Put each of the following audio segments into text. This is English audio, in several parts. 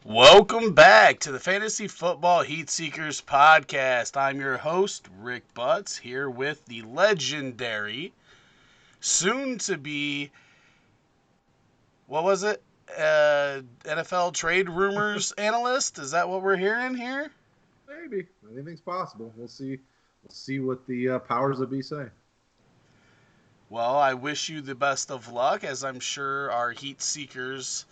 Welcome back to the Fantasy Football Heat Seekers podcast. I'm your host, Rick Butts, here with the legendary, soon to be, what was it? NFL trade rumors analyst? Is that what we're hearing here? Maybe anything's possible. We'll see. We'll see what the powers that be say. Well, I wish you the best of luck, as I'm sure our Heat Seekers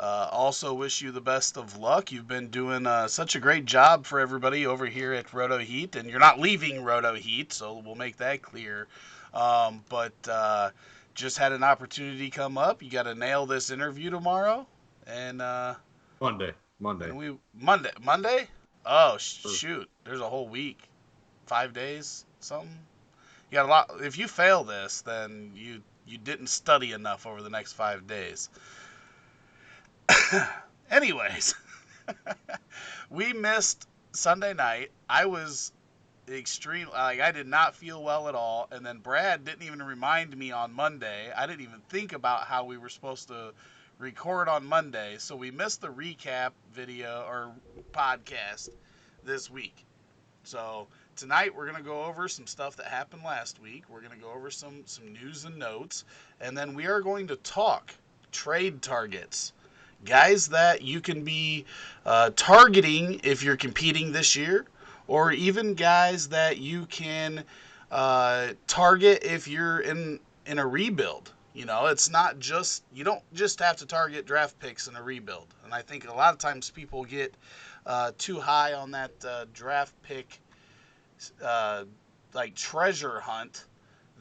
also wish you the best of luck. You've been doing such a great job for everybody over here at Roto Heat, and you're not leaving Roto Heat, so we'll make that clear. But just had an opportunity come up. You got to nail this interview tomorrow, and Monday. and Monday. Oh shoot! There's a whole week, 5 days, something. You got a lot. If you fail this, then you didn't study enough over the next 5 days. Anyways, we missed Sunday night. I was I did not feel well at all. And then Brad didn't even remind me on Monday. I didn't even think about how we were supposed to record on Monday. So we missed the recap video or podcast this week. So tonight we're going to go over some stuff that happened last week. We're going to go over some news and notes. And then we are going to talk trade targets. Guys that you can be targeting if you're competing this year, or even guys that you can target if you're in a rebuild. You know, it's not just, you don't just have to target draft picks in a rebuild. And I think a lot of times people get too high on that draft pick like treasure hunt,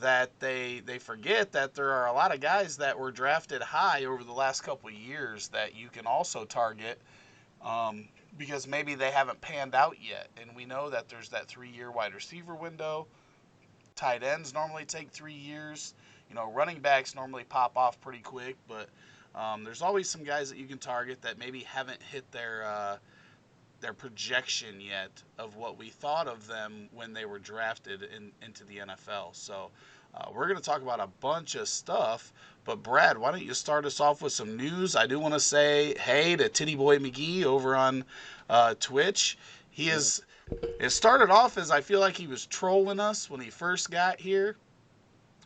that they forget that there are a lot of guys that were drafted high over the last couple of years that you can also target because maybe they haven't panned out yet. And we know that there's that 3-year wide receiver window. Tight ends normally take 3 years. You know, running backs normally pop off pretty quick, but there's always some guys that you can target that maybe haven't hit their projection yet of what we thought of them when they were drafted into the NFL. So we're going to talk about a bunch of stuff. But Brad, why don't you start us off with some news? I do want to say hey to Titty Boy McGee over on Twitch. It started off as I feel like he was trolling us when he first got here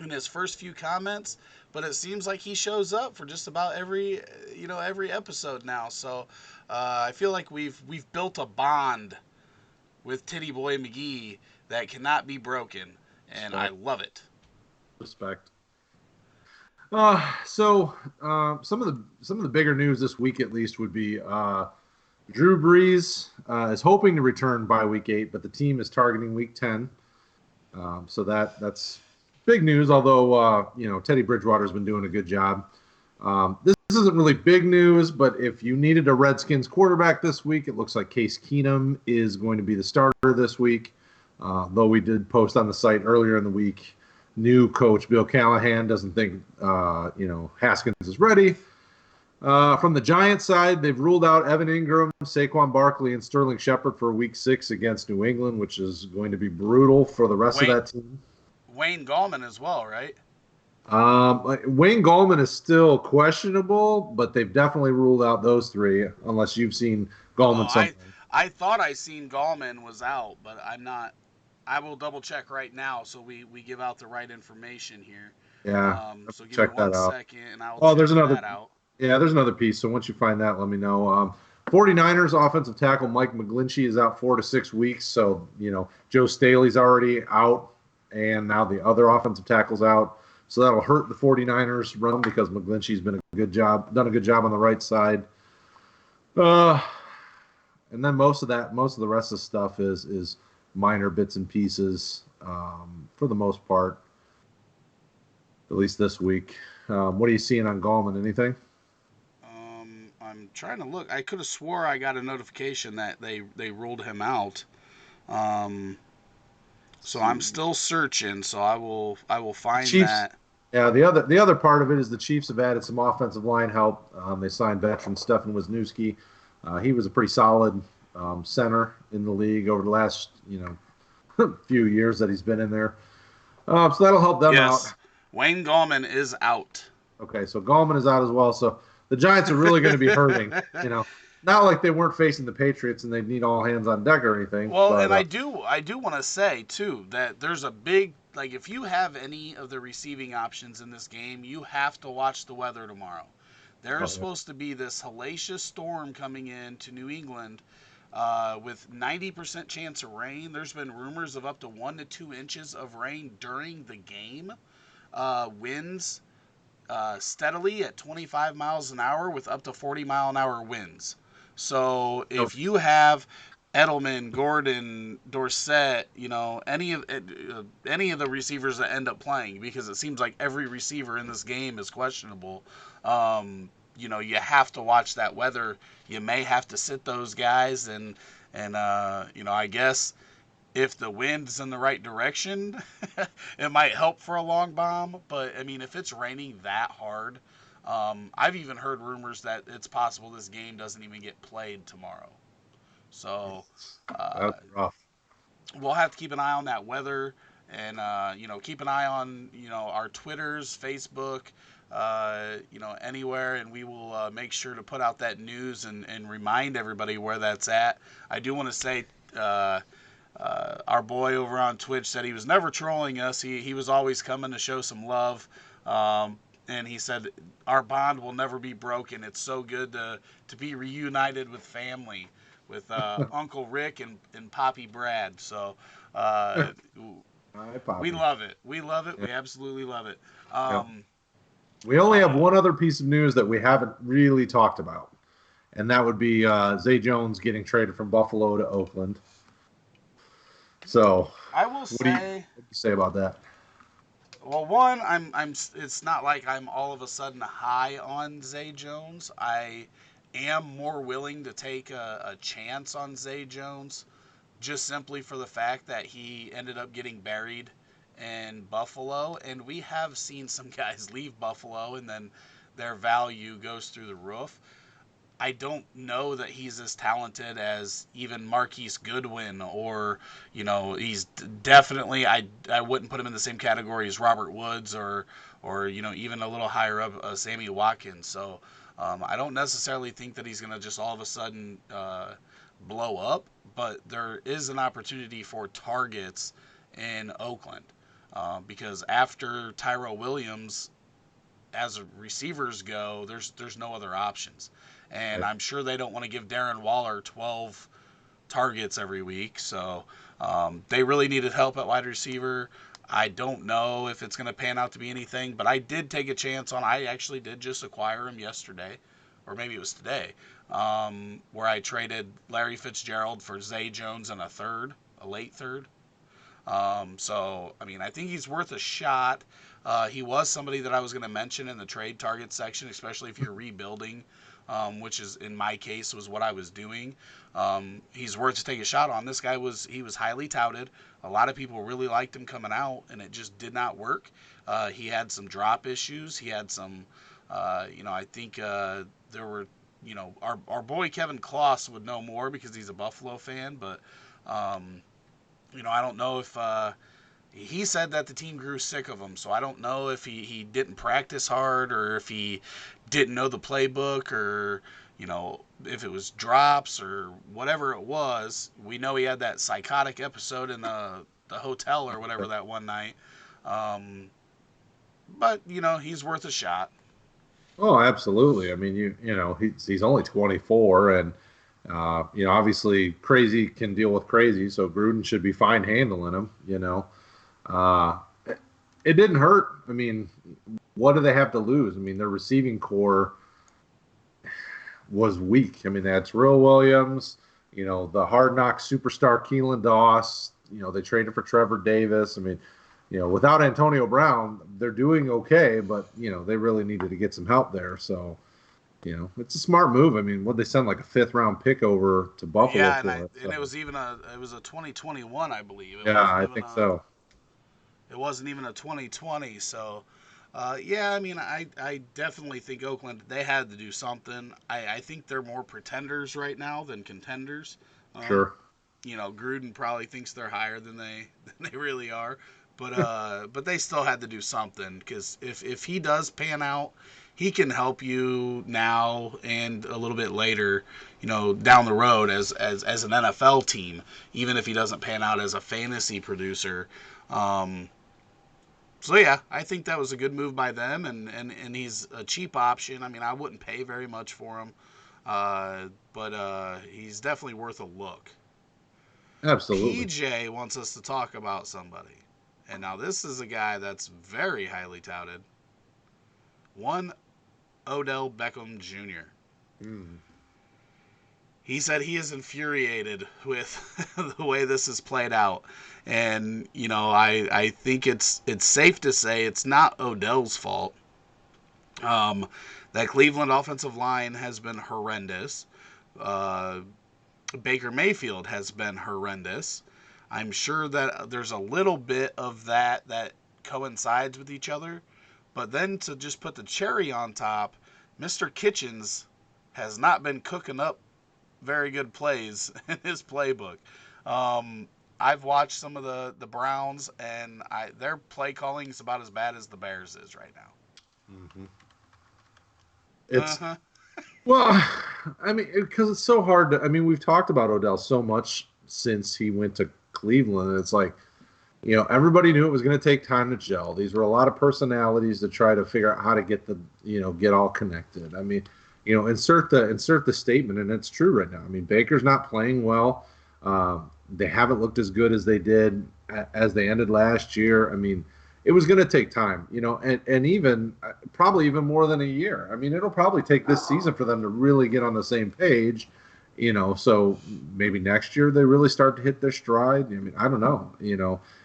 in his first few comments, but it seems like he shows up for just about every episode now. So I feel like we've built a bond with Titty Boy McGee that cannot be broken, and I love it. Respect. So some of the bigger news this week, at least, would be Drew Brees is hoping to return by week 8, but the team is targeting week 10. So that's big news. Although Teddy Bridgewater's been doing a good job. This isn't really big news, but if you needed a Redskins quarterback this week, it looks like Case Keenum is going to be the starter this week. Though we did post on the site earlier in the week, new coach Bill Callahan doesn't think Haskins is ready. From the Giants side, they've ruled out Evan Ingram, Saquon Barkley, and Sterling Shepard for week 6 against New England, which is going to be brutal for the rest of that team. Wayne Gallman as well, right? Wayne Gallman is still questionable, but they've definitely ruled out those 3, unless you've seen Gallman something. I thought I seen Gallman was out, but I'm not. I will double check right now so we give out the right information here. Yeah. So give check me one that out. second and I'll check that out. Yeah, there's another piece. So once you find that, let me know. 49ers offensive tackle Mike McGlinchey is out 4 to 6 weeks. So, Joe Staley's already out, and now the other offensive tackle's out. So that'll hurt the 49ers run because McGlinchey's done a good job on the right side. And then most of the rest of the stuff is minor bits and pieces for the most part, at least this week. What are you seeing on Gallman? Anything? I'm trying to look. I could have swore I got a notification that they ruled him out. So I'm still searching. So I will find that. Yeah, the other part of it is the Chiefs have added some offensive line help. They signed veteran Stefan Wisniewski. He was a pretty solid center in the league over the last few years that he's been in there. So that'll help them out. Wayne Gallman is out. Okay, so Gallman is out as well. So the Giants are really going to be hurting. not like they weren't facing the Patriots and they need all hands on deck or anything. Well, But and I do want to say too that there's a big, like, if you have any of the receiving options in this game, you have to watch the weather tomorrow. There's oh, yeah. supposed to be this hellacious storm coming in to New England with 90% chance of rain. There's been rumors of up to 1 to 2 inches of rain during the game. Winds steadily at 25 miles an hour with up to 40-mile-an-hour winds. So No, if you have Edelman, Gordon, Dorsett, any of the receivers that end up playing, because it seems like every receiver in this game is questionable. You have to watch that weather. You may have to sit those guys, and I guess if the wind's in the right direction, it might help for a long bomb. But I mean, if it's raining that hard, I've even heard rumors that it's possible this game doesn't even get played tomorrow. So uh, that's rough. we'll have to keep an eye on that weather, and keep an eye on our Twitters, Facebook, anywhere, and we will make sure to put out that news and remind everybody where that's at. I do want to say. Our boy over on Twitch said he was never trolling us. He was always coming to show some love. And he said, our bond will never be broken. It's so good to be reunited with family, with Uncle Rick and Poppy Brad. So uh, Hi, we Poppy. love it. We love it. Yeah, We absolutely love it. yeah. We only have Uh, one other piece of news that we haven't really talked about, and that would be Zay Jones getting traded from Buffalo to Oakland. So, I will say, what do you say about that? well, one, I'm. It's not like I'm all of a sudden high on Zay Jones. I am more willing to take a chance on Zay Jones, just simply for the fact that he ended up getting buried in Buffalo, and we have seen some guys leave Buffalo and then their value goes through the roof. I don't know that he's as talented as even Marquise Goodwin, or he's definitely, I wouldn't put him in the same category as Robert Woods, or even a little higher up, Sammy Watkins. So I don't necessarily think that he's going to just all of a sudden blow up, but there is an opportunity for targets in Oakland, because after Tyrell Williams, as receivers go, there's no other options, and Right. I'm sure they don't want to give Darren Waller 12 targets every week. So they really needed help at wide receiver. I don't know if it's going to pan out to be anything, but I did take a chance on. I actually did just acquire him yesterday, or maybe it was today, where I traded Larry Fitzgerald for Zay Jones and a late third. So, I mean, I think he's worth a shot. He was somebody that I was going to mention in the trade target section, especially if you're rebuilding, which is in my case was what I was doing. He's worth to take a shot on. This guy was highly touted. A lot of people really liked him coming out, and it just did not work. He had some drop issues. He had some, I think there were, our boy Kevin Kloss would know more because he's a Buffalo fan, but. I don't know if he said that the team grew sick of him, so I don't know if he didn't practice hard, or if he didn't know the playbook, or if it was drops or whatever it was. We know he had that psychotic episode in the hotel or whatever that one night. Um, but he's worth a shot. Oh, absolutely. I mean, he's only 24, and obviously crazy can deal with crazy, so Gruden should be fine handling him. Uh, it didn't hurt. I mean, what do they have to lose? I mean, their receiving core was weak. I mean, that's Real Williams, the hard knock superstar Keelan Doss. They traded for Trevor Davis. I mean, without Antonio Brown, they're doing okay, but they really needed to get some help there. So, it's a smart move. I mean, what they send like a fifth round pick over to Buffalo Yeah, and I for? and So, it was a 2021, I believe. It yeah, wasn't I even think a so. It wasn't even a 2020. So, yeah, I mean, I definitely think Oakland, they had to do something. I think they're more pretenders right now than contenders. Um, Sure. Gruden probably thinks they're higher than they than they really are, but they still had to do something, because if he does pan out he can help you now and a little bit later, down the road as an NFL team, even if he doesn't pan out as a fantasy producer. Um, so yeah, I think that was a good move by them, and he's a cheap option. I mean, I wouldn't pay very much for him, but he's definitely worth a look. Absolutely. PJ wants us to talk about somebody, and now this is a guy that's very highly touted. One Odell Beckham Jr. Mm. He said he is infuriated with the way this has played out, and I think it's safe to say it's not Odell's fault. Um, that Cleveland offensive line has been horrendous. Uh, Baker Mayfield has been horrendous. I'm sure that there's a little bit of that coincides with each other, but then to just put the cherry on top, Mr. Kitchens has not been cooking up very good plays in his playbook. Um, I've watched some of the Browns, and their play calling is about as bad as the Bears is right now. Hmm. Uh It's huh. well, I mean, because it's so hard to. I mean, we've talked about Odell so much since he went to Cleveland. It's like, everybody knew it was going to take time to gel. These were a lot of personalities to try to figure out how to get get all connected. I mean, insert the statement, and it's true right now. I mean, Baker's not playing well. They haven't looked as good as they did as they ended last year. I mean, it was going to take time, and even probably even more than a year. I mean, it'll probably take this season for them to really get on the same page. So maybe next year they really start to hit their stride. I mean, I don't know.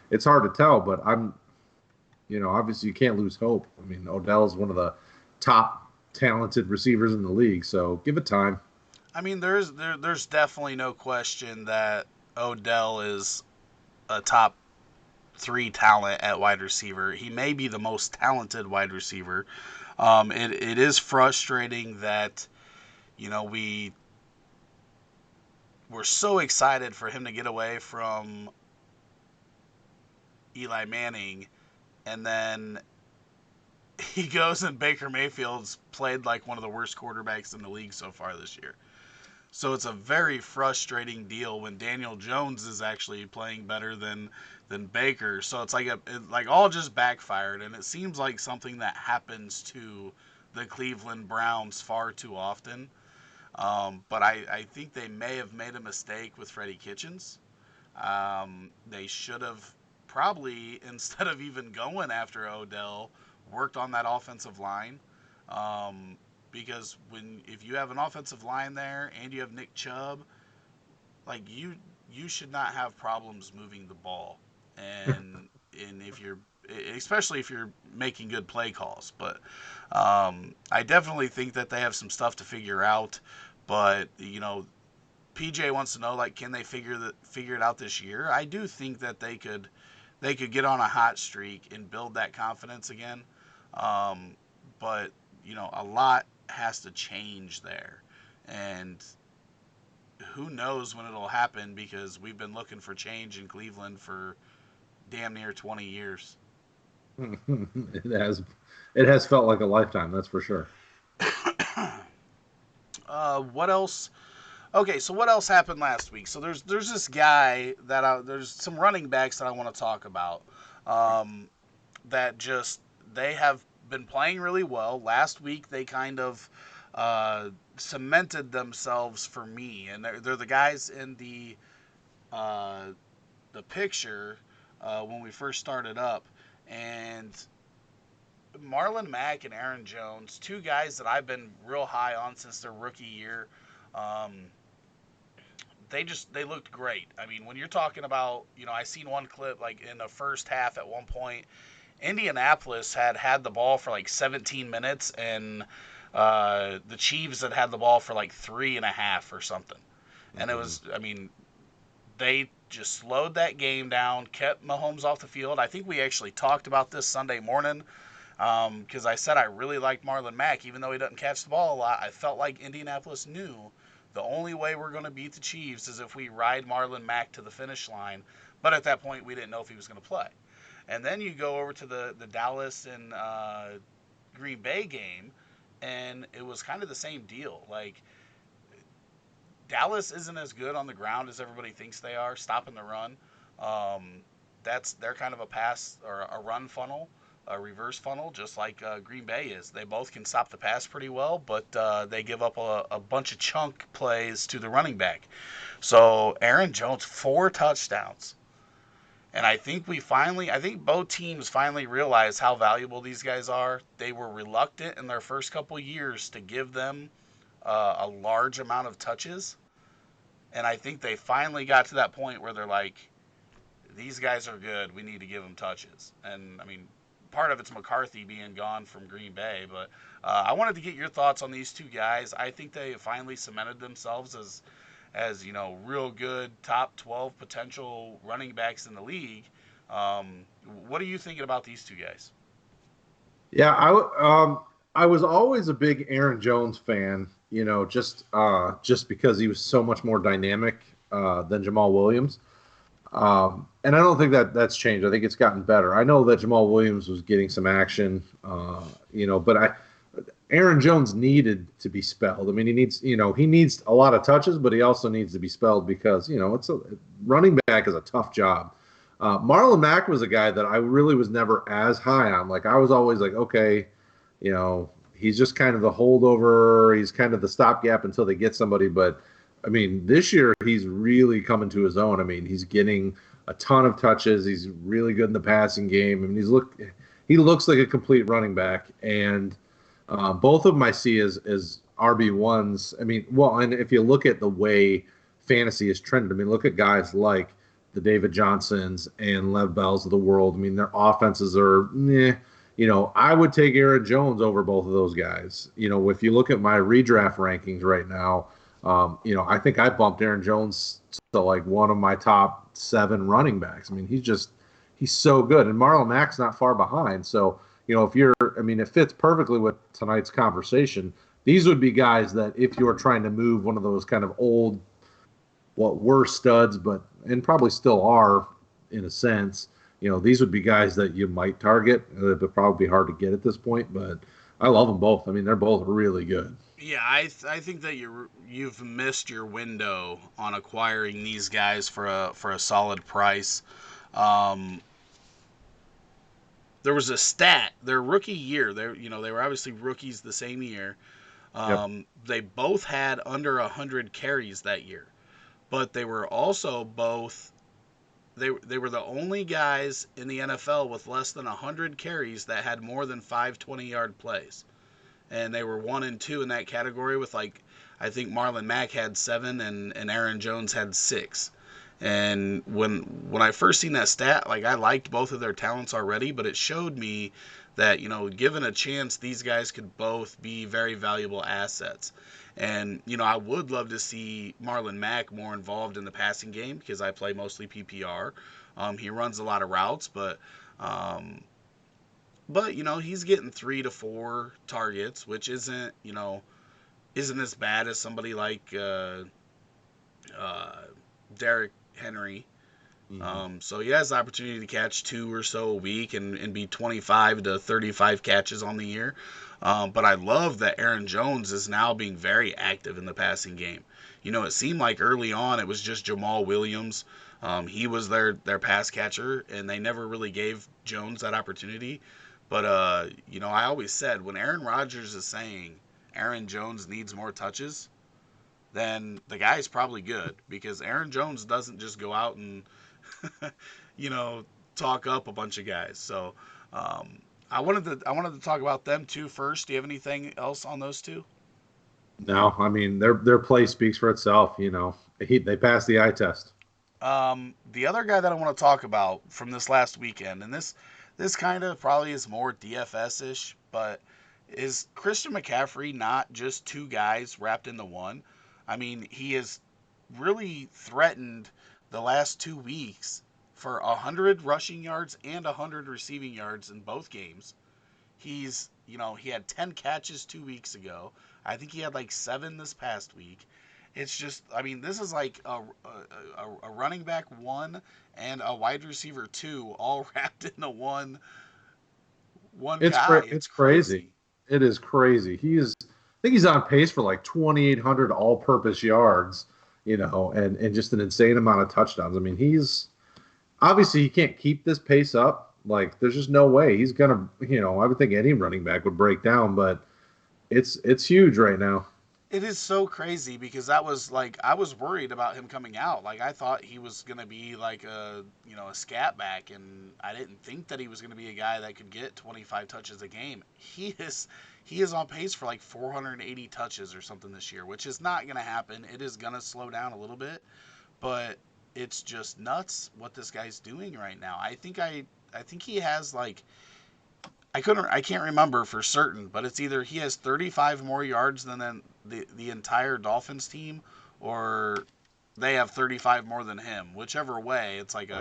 It's hard to tell, but obviously you can't lose hope. I mean, Odell is one of the top talented receivers in the league, so give it time. I mean, there's definitely no question that Odell is a top three talent at wide receiver. He may be the most talented wide receiver. It is frustrating that we were so excited for him to get away from Eli Manning, and then he goes and Baker Mayfield's played like one of the worst quarterbacks in the league so far this year. So it's a very frustrating deal when Daniel Jones is actually playing better than Baker. So it's like all just backfired, and it seems like something that happens to the Cleveland Browns far too often. But I think they may have made a mistake with Freddie Kitchens. They should have probably, instead of even going after Odell, worked on that offensive line. Um, because if you have an offensive line there and you have Nick Chubb, like you should not have problems moving the ball. And if you're especially if you're making good play calls. But I definitely think that they have some stuff to figure out. But PJ wants to know, like, can they figure it out this year? I do think that they could get on a hot streak and build that confidence again. Um, but a lot has to change there, and who knows when it'll happen because we've been looking for change in Cleveland for damn near 20 years. It has felt like a lifetime, that's for sure. What else? Okay, so what else happened last week? So there's this guy there's some running backs that I want to talk about. Um, that just they have been playing really well. Last week they kind of cemented themselves for me, and they're the guys in uh, the picture when we first started up, and Marlon Mack and Aaron Jones, two guys that I've been real high on since their rookie year. Um, they looked great. I mean, when you're talking about, I seen one clip like in the first half at one point, Indianapolis had the ball for like 17 minutes, and the Chiefs had the ball for like 3.5 or something. And it Hmm. was, I mean, they just slowed that game down, kept Mahomes off the field. I think we actually talked about this Sunday morning because I said I really liked Marlon Mack, even though he doesn't catch the ball a lot. I felt like Indianapolis knew the only way we're going to beat the Chiefs is if we ride Marlon Mack to the finish line. But at that point, we didn't know if he was going to play. And then you go over to the Dallas and Green Bay game, and it was kind of the same deal. Like Dallas isn't as good on the ground as everybody thinks they are, stopping the run. Um, they're kind of a pass or a run funnel, a reverse funnel, just like Green Bay is. They both can stop the pass pretty well, but they give up a bunch of chunk plays to the running back. So Aaron Jones, 4 touchdowns. And I think both teams finally realized how valuable these guys are. They were reluctant in their first couple years to give them a large amount of touches. And I think they finally got to that point where they're like, these guys are good. We need to give them touches. And I mean, part of it's McCarthy being gone from Green Bay, but I wanted to get your thoughts on these two guys. I think they finally cemented themselves as real good top 12 potential running backs in the league. Um, what are you thinking about these two guys? Yeah, I was always a big Aaron Jones fan. Just because he was so much more dynamic than Jamal Williams. And I don't think that that's changed. I think it's gotten better. I know that Jamal Williams was getting some action, but Aaron Jones needed to be spelled. I mean, he needs a lot of touches, but he also needs to be spelled because it's a running back is a tough job. Marlon Mack was a guy that I really was never as high on. Like I was always like, okay, he's just kind of the holdover. He's kind of the stopgap until they get somebody. But I mean, this year he's really coming to his own. I mean, he's getting a ton of touches. He's really good in the passing game. I mean, he looks like a complete running back. And both of them I see as RB1s. I mean, well, and if you look at the way fantasy is trended, I mean, look at guys like the David Johnsons and Lev Bells of the world. I mean, their offenses are, I would take Aaron Jones over both of those guys. If you look at my redraft rankings right now, I think I bumped Aaron Jones to like one of my top 7 running backs. I mean, he's so good, and Marlon Mack's not far behind. So, it fits perfectly with tonight's conversation. These would be guys that if you're trying to move one of those kind of old, what were studs, and probably still are in a sense, these would be guys that you might target. It would probably be hard to get at this point, but I love them both. I mean, they're both really good. Yeah, I think that you've missed your window on acquiring these guys for a solid price. Um, there was a stat their rookie year. They were obviously rookies the same year. Yep. They both had under 100 carries that year, but they were also both they were the only guys in the NFL with less than 100 carries that had more than 5 20-yard plays, and they were 1 and 2 in that category with like I think Marlon Mack had 7 and Aaron Jones had 6. And when I first seen that stat, like I liked both of their talents already, but it showed me that given a chance, these guys could both be very valuable assets. And I would love to see Marlon Mack more involved in the passing game because I play mostly PPR. He runs a lot of routes, um, but he's getting 3 to 4 targets, which isn't as bad as somebody like uh, Derrick Henry. Mm-hmm. So he has the opportunity to catch 2 or so a week and be 25 to 35 catches on the year. But I love that Aaron Jones is now being very active in the passing game. It seemed like early on it was just Jamal Williams. He was their pass catcher, and they never really gave Jones that opportunity. But I always said when Aaron Rodgers is saying Aaron Jones needs more touches, then the guy's probably good because Aaron Jones doesn't just go out and you know talk up a bunch of guys. So um, I wanted to talk about them too first. Do you have anything else on those two? No, I mean their play speaks for itself. They passed the eye test. The other guy that I want to talk about from this last weekend, and this kind of probably is more DFS ish, but is Christian McCaffrey not just two guys wrapped into one? I mean, he has really threatened the last 2 weeks for 100 rushing yards and 100 receiving yards in both games. He had 10 catches 2 weeks ago. I think he had like 7 this past week. It's just, I mean, this is like a running back one and a wide receiver two all wrapped into one It's guy. it's It's crazy. crazy. It is crazy. I think he's on pace for like 2,800 all-purpose yards, and just an insane amount of touchdowns. I mean, he's obviously he can't keep this pace up. Like, there's just no way he's gonna. I would think any running back would break down, but it's huge right now. It is so crazy because that was like I was worried about him coming out. Like I thought he was gonna be like a scat back, and I didn't think that he was gonna be a guy that could get 25 touches a game. He is on pace for like 480 touches or something this year, which is not gonna happen. It is gonna slow down a little bit, but it's just nuts what this guy's doing right now. I think he has like I can't remember for certain, but it's either he has 35 more yards than the entire Dolphins team, or they have 35 more than him. Whichever way, it's like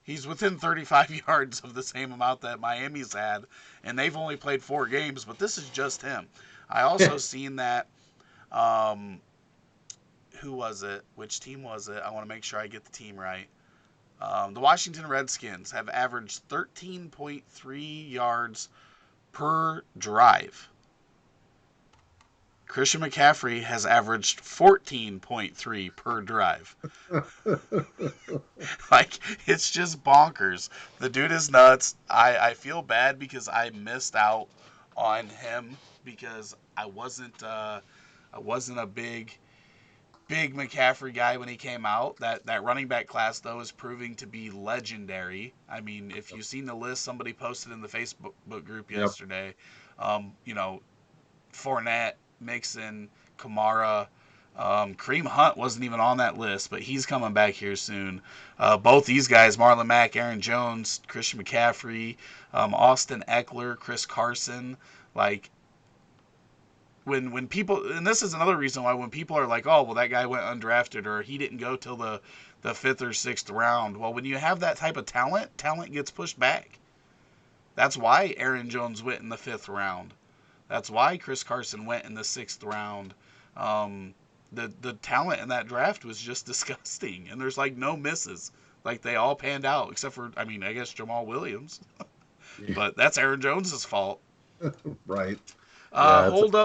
he's within 35 yards of the same amount that Miami's had, and they've only played 4 games, but this is just him. I also seen that um, who was it? Which team was it? I want to make sure I get the team right. The Washington Redskins have averaged 13.3 yards per drive. Christian McCaffrey has averaged 14.3 per drive. Like, it's just bonkers. The dude is nuts. I feel bad because I missed out on him because I wasn't a big McCaffrey guy when he came out. That running back class though is proving to be legendary. I mean, if you've seen the list somebody posted in the Facebook group Yep. yesterday, um, you know, Fournette, Mixon, Kamara, Kareem Hunt wasn't even on that list, but he's coming back here soon. Both these guys, Marlon Mack, Aaron Jones, Christian McCaffrey, Austin Eckler, Chris Carson, like when people, and this is another reason why when people are like, oh well, that guy went undrafted or he didn't go till the fifth or sixth round. Well, when you have that type of talent gets pushed back. That's why Aaron Jones went in the fifth round. That's why Chris Carson went in the sixth round. Um, the talent in that draft was just disgusting, and there's like no misses. Like they all panned out except for, I mean, I guess Jamal Williams, but that's Aaron Jones's fault. Right. Yeah. Hold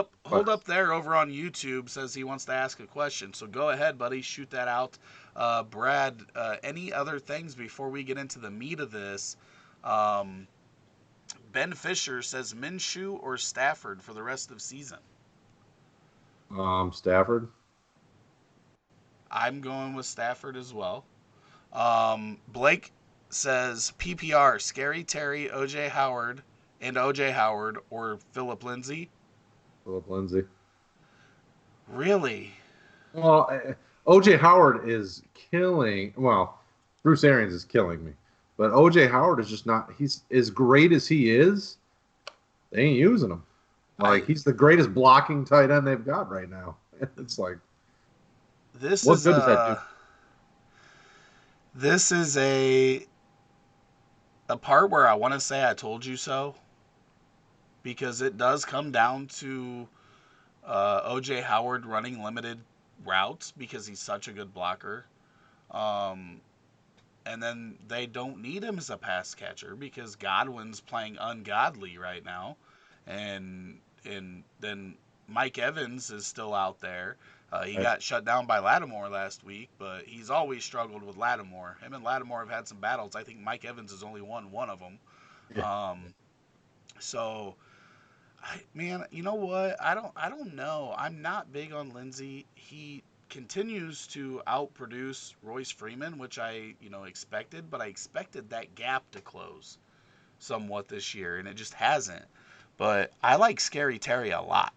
up there over on YouTube says he wants to ask a question. So go ahead, buddy, shoot that out. Brad, any other things before we get into the meat of this? Um, Ben Fisher says Minshew or Stafford for the rest of the season. Stafford. I'm going with Stafford as well. Blake says PPR, Scary Terry, OJ Howard, or Philip Lindsay. Philip Lindsay. Really? Well, OJ Howard is killing. Well, Bruce Arians is killing me, but OJ Howard is just not. He's as great as he is. They ain't using him. Like, I he's the greatest blocking tight end they've got right now. It's like, this what is good does that do? this is a part where I want to say I told you so because it does come down to OJ Howard running limited routes because he's such a good blocker. Um, and then they don't need him as a pass catcher because Godwin's playing ungodly right now, and then Mike Evans is still out there. He Right. got shut down by Lattimore last week, but he's always struggled with Lattimore. Him and Lattimore have had some battles. I think Mike Evans has only won one of them. Yeah. So man, you know what? I don't know. I'm not big on Lindsey. He continues to outproduce Royce Freeman, which I expected, but I expected that gap to close somewhat this year, and it just hasn't. But I like Scary Terry a lot.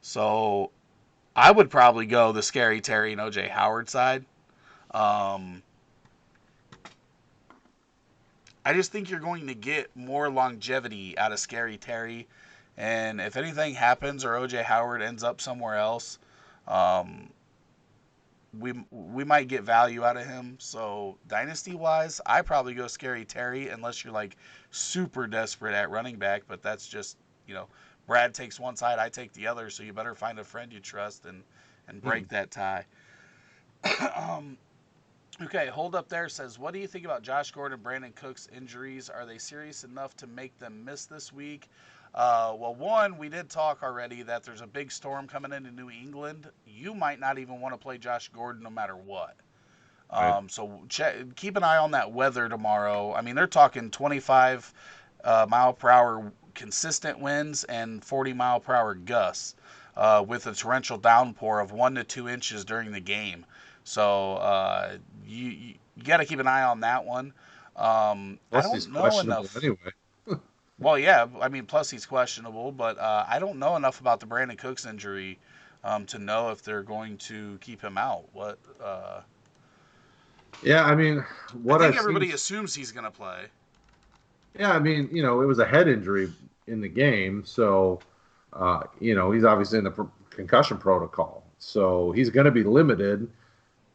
So I would probably go the Scary Terry and OJ Howard side. Um, I just think you're going to get more longevity out of Scary Terry. And if anything happens or OJ Howard ends up somewhere else, um, we might get value out of him. So dynasty wise, I probably go Scary Terry unless you're like super desperate at running back. But that's just you know Brad takes one side, I take the other. So you better find a friend you trust and break that tie. um, Okay, hold up there says, what do you think about Josh Gordon and Brandon Cooks' injuries? Are they serious enough to make them miss this week? Well, one, we did talk already that there's a big storm coming into New England. You might not even want to play Josh Gordon no matter what. Right. So keep an eye on that weather tomorrow. I mean, they're talking 25 mile per hour consistent winds and 40 mile per hour gusts with a torrential downpour of 1 to 2 inches during the game. So you got to keep an eye on that one. I Plus, he's don't know questionable enough. anyway. Well, yeah, I mean, plus he's questionable, but I don't know enough about the Brandon Cooks injury to know if they're going to keep him out. Yeah, I mean, I what think I've seen. everybody assumes he's going to play. Yeah, I mean, it was a head injury in the game, so he's obviously in the concussion protocol, so he's going to be limited.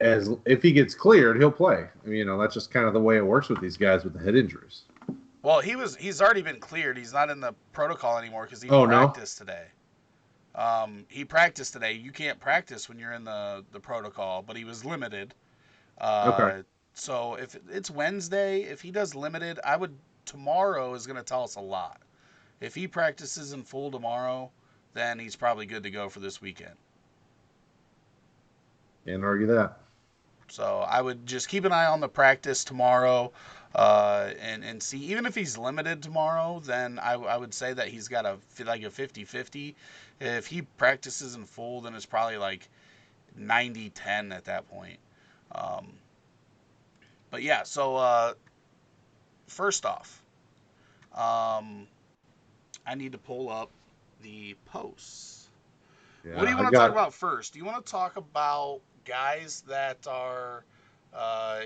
As if he gets cleared, he'll play. I mean, that's just kind of the way it works with these guys with the head injuries. Well, he's already been cleared. He's not in the protocol anymore because he Oh no. practiced today. He practiced today. You can't practice when you're in the protocol, but he was limited. Okay. Uh, so if it's Wednesday, if he does limited, I would tomorrow is going to tell us a lot. If he practices in full tomorrow, then he's probably good to go for this weekend. Can't argue that. So I would just keep an eye on the practice tomorrow, and see. Even if he's limited tomorrow, then I would say that he's got a 50-50. If he practices in full, then it's probably like 90-10 at that point. Um, but yeah, so first off, um, I need to pull up the posts. What do Yeah, you I've want to talk got. about first? Do you want to talk about guys that are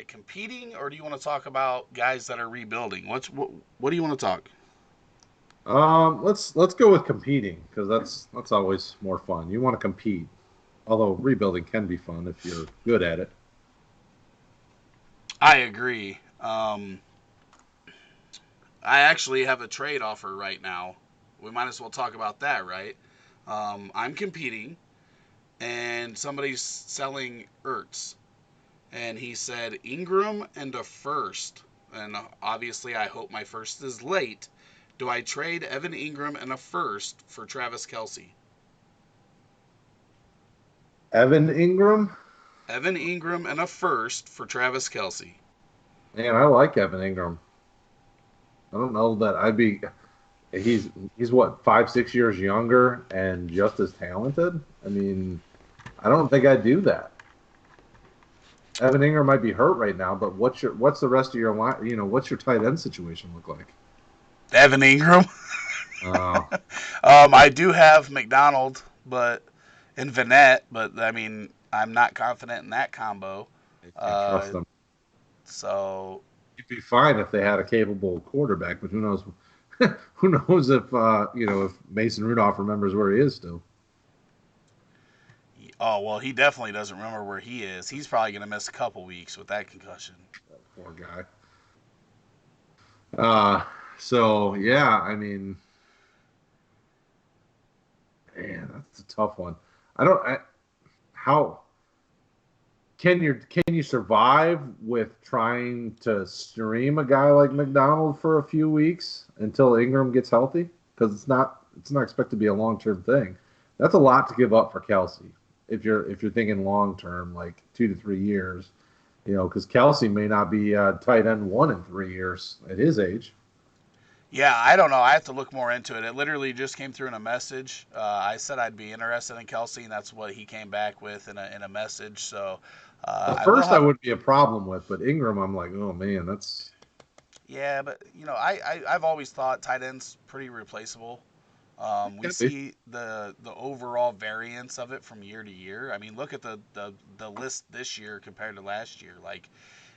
competing, or do you want to talk about guys that are rebuilding? What do you want to talk? Let's go with competing because that's always more fun. You want to compete, although rebuilding can be fun if you're good at it. I agree. I actually have a trade offer right now. We might as well talk about that, right? I'm competing, and somebody's selling Ertz, and he said Ingram and a first. And obviously, I hope my first is late. Do I trade Evan Ingram and a first for Travis Kelsey? Evan Ingram, Evan Ingram and a first for Travis Kelsey. man, I like Evan Ingram. I don't know that I'd be. He's he's what 5 6 years younger and just as talented. I mean, I don't think I'd do that. Evan Ingram might be hurt right now, but what's the rest of your line? What's your tight end situation look like? Evan Ingram. Uh, I do have McDonald, but in Vanette, but I mean, I'm not confident in that combo. I can't trust Uh, them. so It'd be fine if they had a capable quarterback, but who knows? Who knows if if Mason Rudolph remembers where he is still? Oh well, he definitely doesn't remember where he is. He's probably gonna miss a couple weeks with that concussion. Poor guy. Uh, so yeah, I mean, man, that's a tough one. I don't. How can you survive with trying to stream a guy like McDonald for a few weeks until Ingram gets healthy? Because it's not expected to be a long term thing. That's a lot to give up for Kelsey if you're thinking long term, like 2 to 3 years. Because Kelsey may not be tight end one in 3 years at his age. Yeah, I don't know. I have to look more into it. It literally just came through in a message. I said I'd be interested in Kelsey, and that's what he came back with in a message. So The I will first I have. would be a problem with, but Ingram, I'm like, oh man, that's Yeah, but I've always thought tight ends pretty replaceable. We can be. see the overall variance of it from year to year. I mean, look at the list this year compared to last year. Like,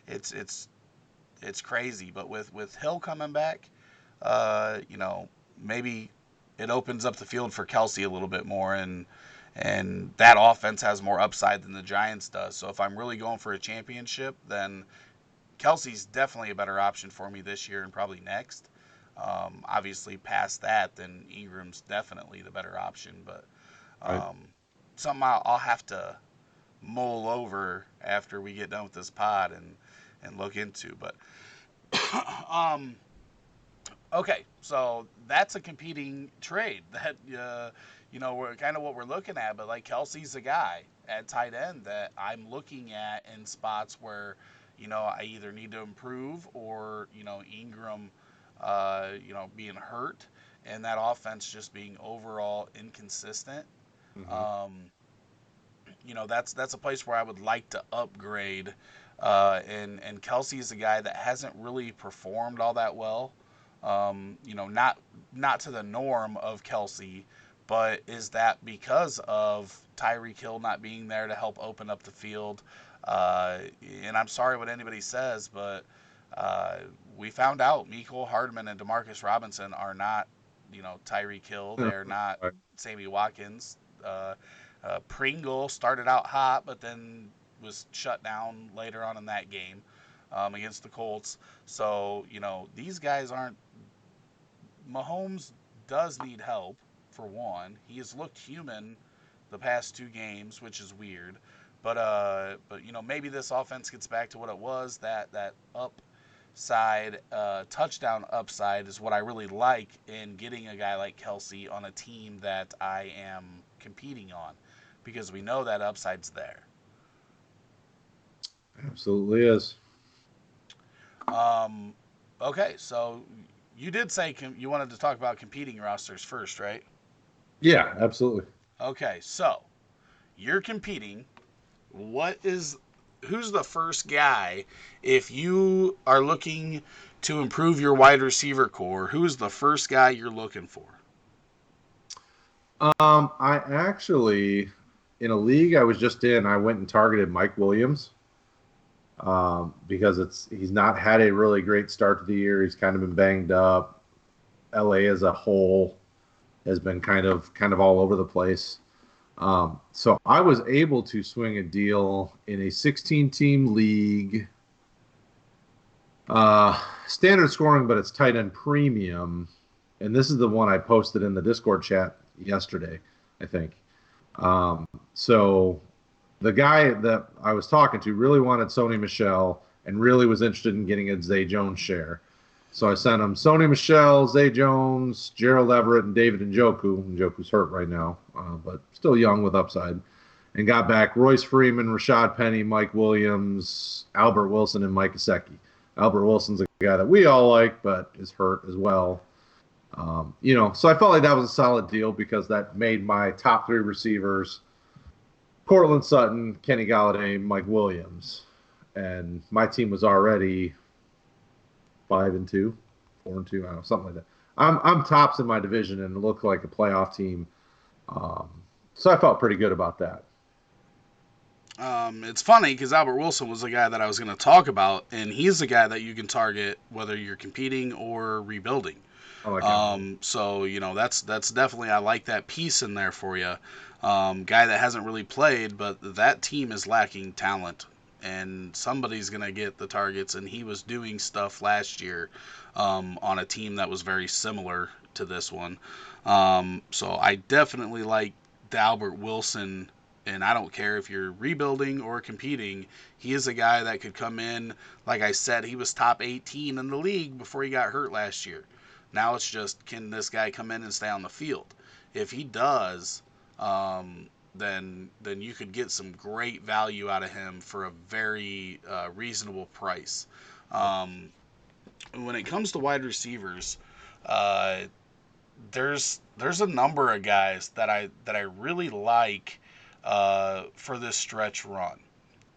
it's it's it's crazy. But with Hill coming back, maybe it opens up the field for Kelsey a little bit more, and that offense has more upside than the Giants does. So if I'm really going for a championship, then Kelsey's definitely a better option for me this year and probably next. Obviously, past that, then Ingram's definitely the better option. But Right. um, something I'll have to mull over after we get done with this pod and look into. But um, Okay, so that's a competing trade that we're kind of what we're looking at. But like Kelsey's a guy at tight end that I'm looking at in spots where I either need to improve or Ingram, being hurt, and that offense just being overall inconsistent. Hmm. Um, that's a place where I would like to upgrade. And Kelsey is a guy that hasn't really performed all that well. Not to the norm of Kelsey, but is that because of Tyreek Hill not being there to help open up the field? Uh, and I'm sorry what anybody says, but uh, we found out Mecole Hardman and Demarcus Robinson are not, Tyreek Hill. They're not Right. Sammy Watkins. Pringle started out hot, but then was shut down later on in that game against the Colts. So, these guys aren't. Mahomes does need help, for one. He has looked human the past two games, which is weird. But maybe this offense gets back to what it was. That upside, touchdown upside is what I really like in getting a guy like Kelsey on a team that I am competing on, because we know that upside's there. Absolutely is. Um, okay, so you did say you wanted to talk about competing rosters first, right? Yeah, absolutely. Okay, so you're competing. What is Who's the first guy if you are looking to improve your wide receiver core? Who's the first guy you're looking for? I actually, in a league I was just in, I went and targeted Mike Williams because he's not had a really great start to the year. He's kind of been banged up. LA as a whole has been kind of all over the place. So I was able to swing a deal in a 16 team league, standard scoring, but it's tight end premium. And this is the one I posted in the Discord chat yesterday, I think. So the guy that I was talking to really wanted Sony Michelle and really was interested in getting a Zay Jones share. So I sent him Sony Michelle, Zay Jones, Gerald Everett, and David Njoku. Njoku's hurt right now, but still young with upside. And got back Royce Freeman, Rashad Penny, Mike Williams, Albert Wilson, and Mike Gesicki. Albert Wilson's a guy that we all like, but is hurt as well. So I felt like that was a solid deal because that made my top three receivers Cortland Sutton, Kenny Galladay, Mike Williams, and my team was already 5-2, 4-2, I don't know, something like that. I'm tops in my division and look like a playoff team, um, so I felt pretty good about that. It's funny because Albert Wilson was the guy that I was going to talk about, and he's the guy that you can target whether you're competing or rebuilding. I like Albert. So that's definitely, I like that piece in there for you. Guy that hasn't really played, but that team is lacking talent, and somebody's gonna get the targets. And he was doing stuff last year on a team that was very similar to this one. So I definitely like the Albert Wilson. And I don't care if you're rebuilding or competing, he is a guy that could come in. Like I said, he was top 18 in the league before he got hurt last year. Now it's just, can this guy come in and stay on the field? If he does, then you could get some great value out of him for a very reasonable price. Um, when it comes to wide receivers, uh, there's a number of guys that I really like for this stretch run,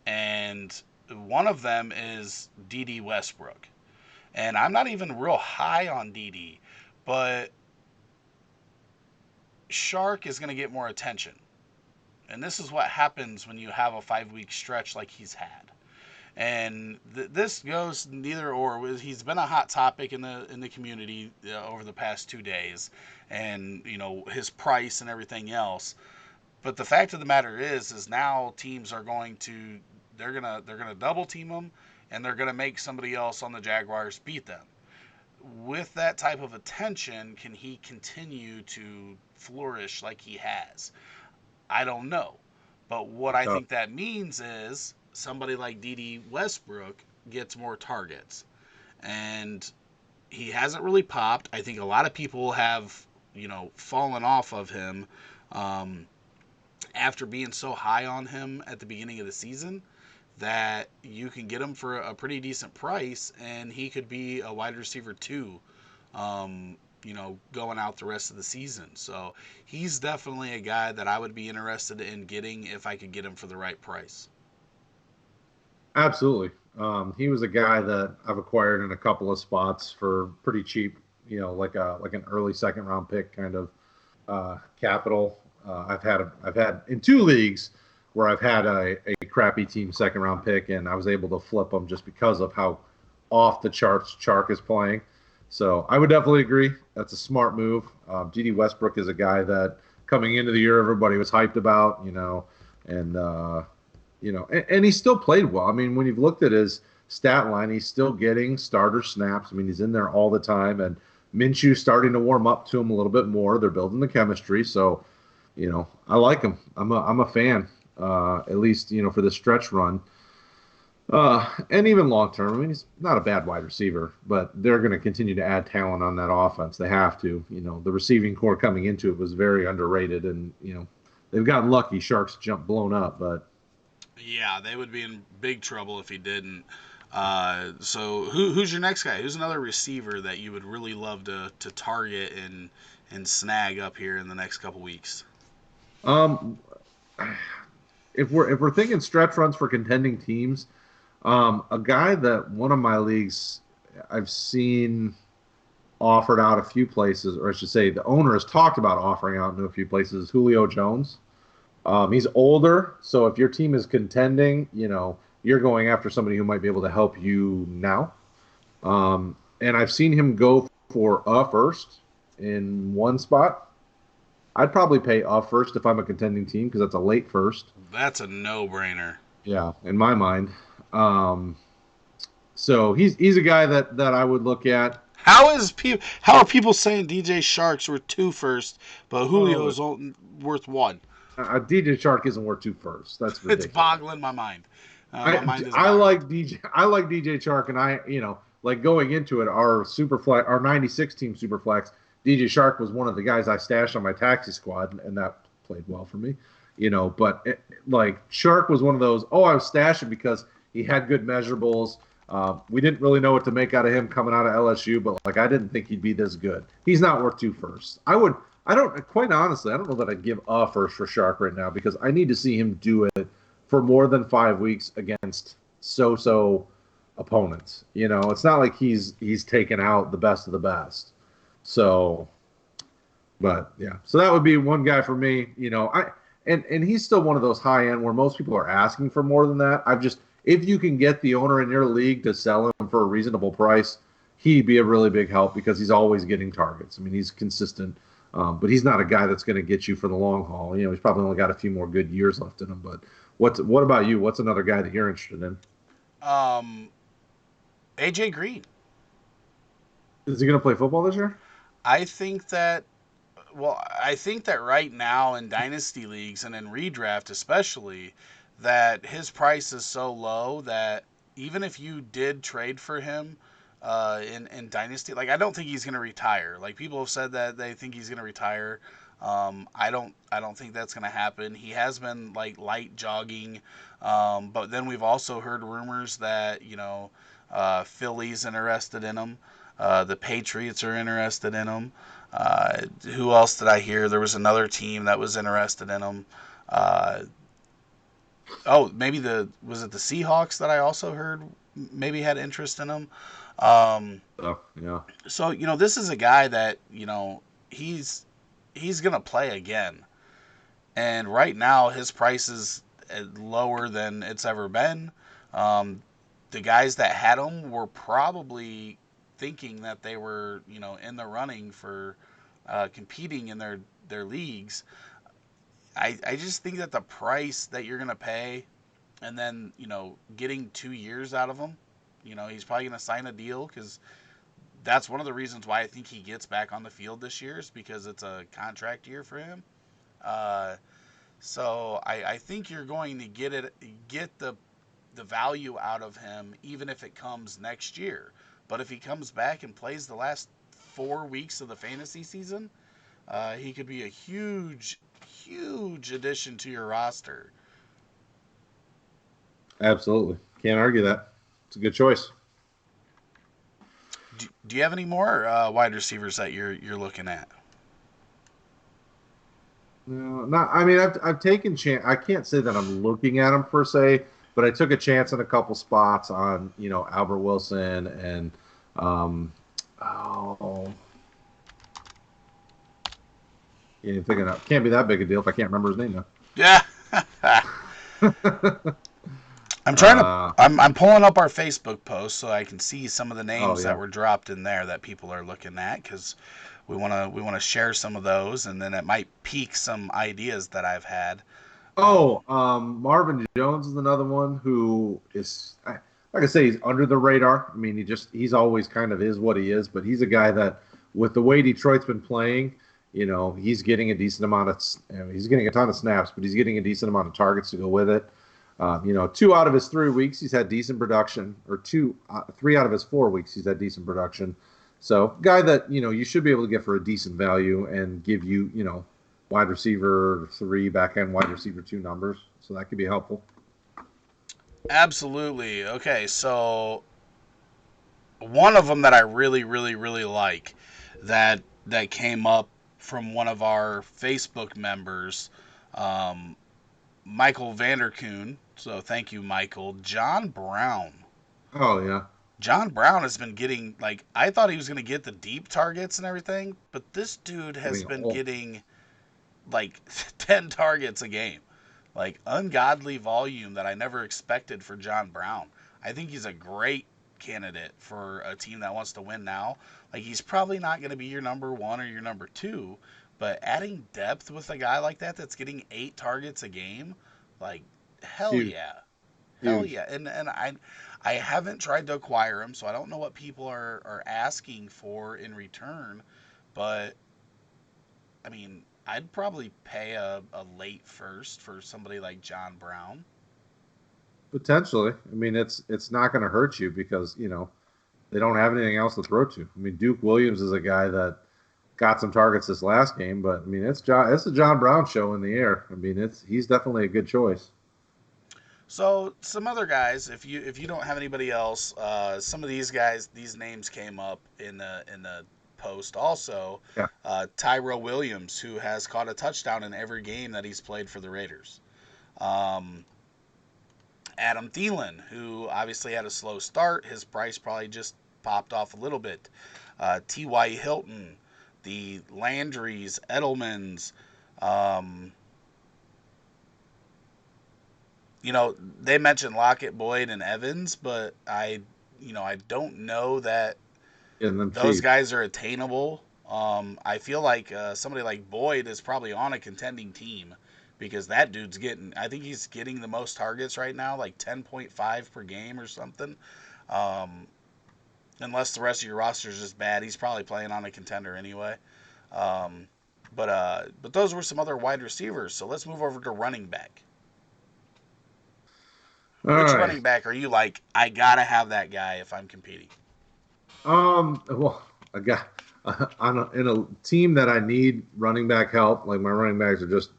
and one of them is D.D. Westbrook. And I'm not even real high on DD, but Shark is going to get more attention. And this is what happens when you have a 5 week stretch like he's had. And this goes neither or. He's been a hot topic in the community over the past 2 days, and his price and everything else. But the fact of the matter is now teams are going to they're gonna double team him, and they're gonna make somebody else on the Jaguars beat them. With that type of attention, can he continue to flourish like he has? I don't know. But what I Tough. think that means is somebody like D.D. Westbrook gets more targets. And he hasn't really popped. I think a lot of people have, fallen off of him um, after being so high on him at the beginning of the season that you can get him for a pretty decent price, and he could be a wide receiver too, going out the rest of the season. So he's definitely a guy that I would be interested in getting if I could get him for the right price. Absolutely. He was a guy that I've acquired in a couple of spots for pretty cheap, like an early second round pick kind of capital. I've had in two leagues where I've had a crappy team second round pick, and I was able to flip them just because of how off the charts Chark is playing. So I would definitely agree. That's a smart move. GD Westbrook is a guy that coming into the year everybody was hyped about, and and he still played well. I mean, when you've looked at his stat line, he's still getting starter snaps. I mean, he's in there all the time, and Minshew's starting to warm up to him a little bit more. They're building the chemistry, so I like him. I'm a fan, at least for the stretch run, and even long term. I mean, he's not a bad wide receiver, but they're going to continue to add talent on that offense. They have to. The receiving core coming into it was very underrated, and they've gotten lucky. Sharks jump blown up, but Yeah, they would be in big trouble if he didn't. So who's your next guy? Who's another receiver that you would really love to target and snag up here in the next couple weeks? um, if we're thinking stretch runs for contending teams, a guy that one of my leagues I've seen offered out a few places, or I should say, the owner has talked about offering out in a few places. Is Julio Jones. He's older, so if your team is contending, you're going after somebody who might be able to help you now. And I've seen him go for a first in one spot. I'd probably pay a first if I'm a contending team because that's a late first. That's a no-brainer. Yeah, in my mind. Um, so he's a guy that I would look at. How are people saying DJ Sharks were two first, but Oh, Julio's worth one? DJ Shark isn't worth two firsts. That's It's ridiculous. boggling my mind. My I mind is I boggled. like DJ. I like DJ Shark, and like going into it, our super flex, our '96 team super flex. DJ Shark was one of the guys I stashed on my taxi squad, and that played well for me. But like Shark was one of those. Oh, I was stashing because he had good measurables. We didn't really know what to make out of him coming out of LSU, but like I didn't think he'd be this good. He's not worth two firsts. I would. I don't quite honestly. I don't know that I'd give a first for Shark right now because I need to see him do it for more than 5 weeks against so opponents. It's not like he's taken out the best of the best. So, but yeah, so that would be one guy for me. And he's still one of those high end where most people are asking for more than that. I've just if you can get the owner in your league to sell him for a reasonable price, he'd be a really big help because he's always getting targets. I mean, he's consistent. But he's not a guy that's going to get you for the long haul. He's probably only got a few more good years left in him. But what about you? What's another guy that you're interested in? Um, AJ Green. Is he going to play football this year? I think that I think that right now in dynasty leagues and in redraft especially, that his price is so low that even if you did trade for him in dynasty, like I don't think he's going to retire. Like people have said that they think he's going to retire. I don't think that's going to happen. He has been like light jogging, but then we've also heard rumors that Philly's interested in him. The Patriots are interested in him. Who else did I hear? There was another team that was interested in him. Uh, maybe was it the Seahawks that I also heard maybe had interest in him. Um, Oh, yeah. so this is a guy that he's he's gonna play again, and right now his price is lower than it's ever been. Um, the guys that had him were probably thinking that they were in the running for competing in their leagues. I just think that the price that you're gonna pay, and then getting 2 years out of him, he's probably gonna sign a deal because that's one of the reasons why I think he gets back on the field this year is because it's a contract year for him. Uh, so I think you're going to get the value out of him even if it comes next year. But if he comes back and plays the last 4 weeks of the fantasy season, he could be a huge, huge addition to your roster. Absolutely. Can't argue that. It's a good choice. Do you have any more wide receivers that you're looking at? No, not. I mean, I've taken chance. I can't say that I'm looking at them per se, but I took a chance in a couple spots on Albert Wilson and um, oh, yeah, thinking of, can't be that big a deal if I can't remember his name Yeah. now. I'm trying to. uh, I'm pulling up our Facebook post so I can see some of the oh names that yeah. were dropped in there that people are looking at because we want to share some of those and then it might pique some ideas that I've had. Oh, Marvin Jones is another one who is, like I say, he's under the radar. I mean, he's always kind of is what he is, but he's a guy that, with the way Detroit's been playing, he's getting a decent amount of, he's getting a ton of snaps, but he's getting a decent amount of targets to go with it. 2 out of his 3 weeks he's had decent production, or 3 out of his 4 weeks he's had decent production. So, guy that you should be able to get for a decent value and give you wide receiver 3, back end wide receiver 2 numbers. So that could be helpful. Absolutely. Okay, so one of them that I really, really, really like that came up from one of our Facebook members, um, Michael Vanderkoon. So thank you, Michael. John Brown. Oh yeah, John Brown has been getting, like, I thought he was going to get the deep targets and everything, but this dude has getting been all. getting like 10 targets a game. Like ungodly volume that I never expected for John Brown. I think he's a great candidate for a team that wants to win now. Like he's probably not going to be your number 1 or your number 2, but adding depth with a guy like that that's getting 8 targets a game, like hell Huge, yeah. Hell huge. yeah. And I haven't tried to acquire him, so I don't know what people are asking for in return, but I mean, I'd probably pay a late first for somebody like John Brown. Potentially. I mean, it's not going to hurt you because they don't have anything else to throw to. I mean, Duke Williams is a guy that got some targets this last game, but I mean, it's a John Brown show in the air. I mean, he's definitely a good choice. So some other guys, if you don't have anybody else, some of these guys, these names came up in the post also. Yeah. Tyrell Williams, who has caught a touchdown in every game that he's played for the Raiders. Um, Adam Thielen, who obviously had a slow start, his price probably just popped off a little bit. T.Y. Hilton, the Landrys, Edelmans. Um, they mentioned Lockett, Boyd, and Evans, but I don't know that Getting them those cheap. guys are attainable. I feel like somebody like Boyd is probably on a contending team because that dude's getting, I think he's getting the most targets right now, like 10.5 per game or something. Um, Unless the rest of your roster is just bad, he's probably playing on a contender anyway. Um, but those were some other wide receivers. So let's move over to running back. All Which right. running back are you like? I gotta have that guy if I'm competing. Well, I got in a team that I need running back help. Like my running backs are just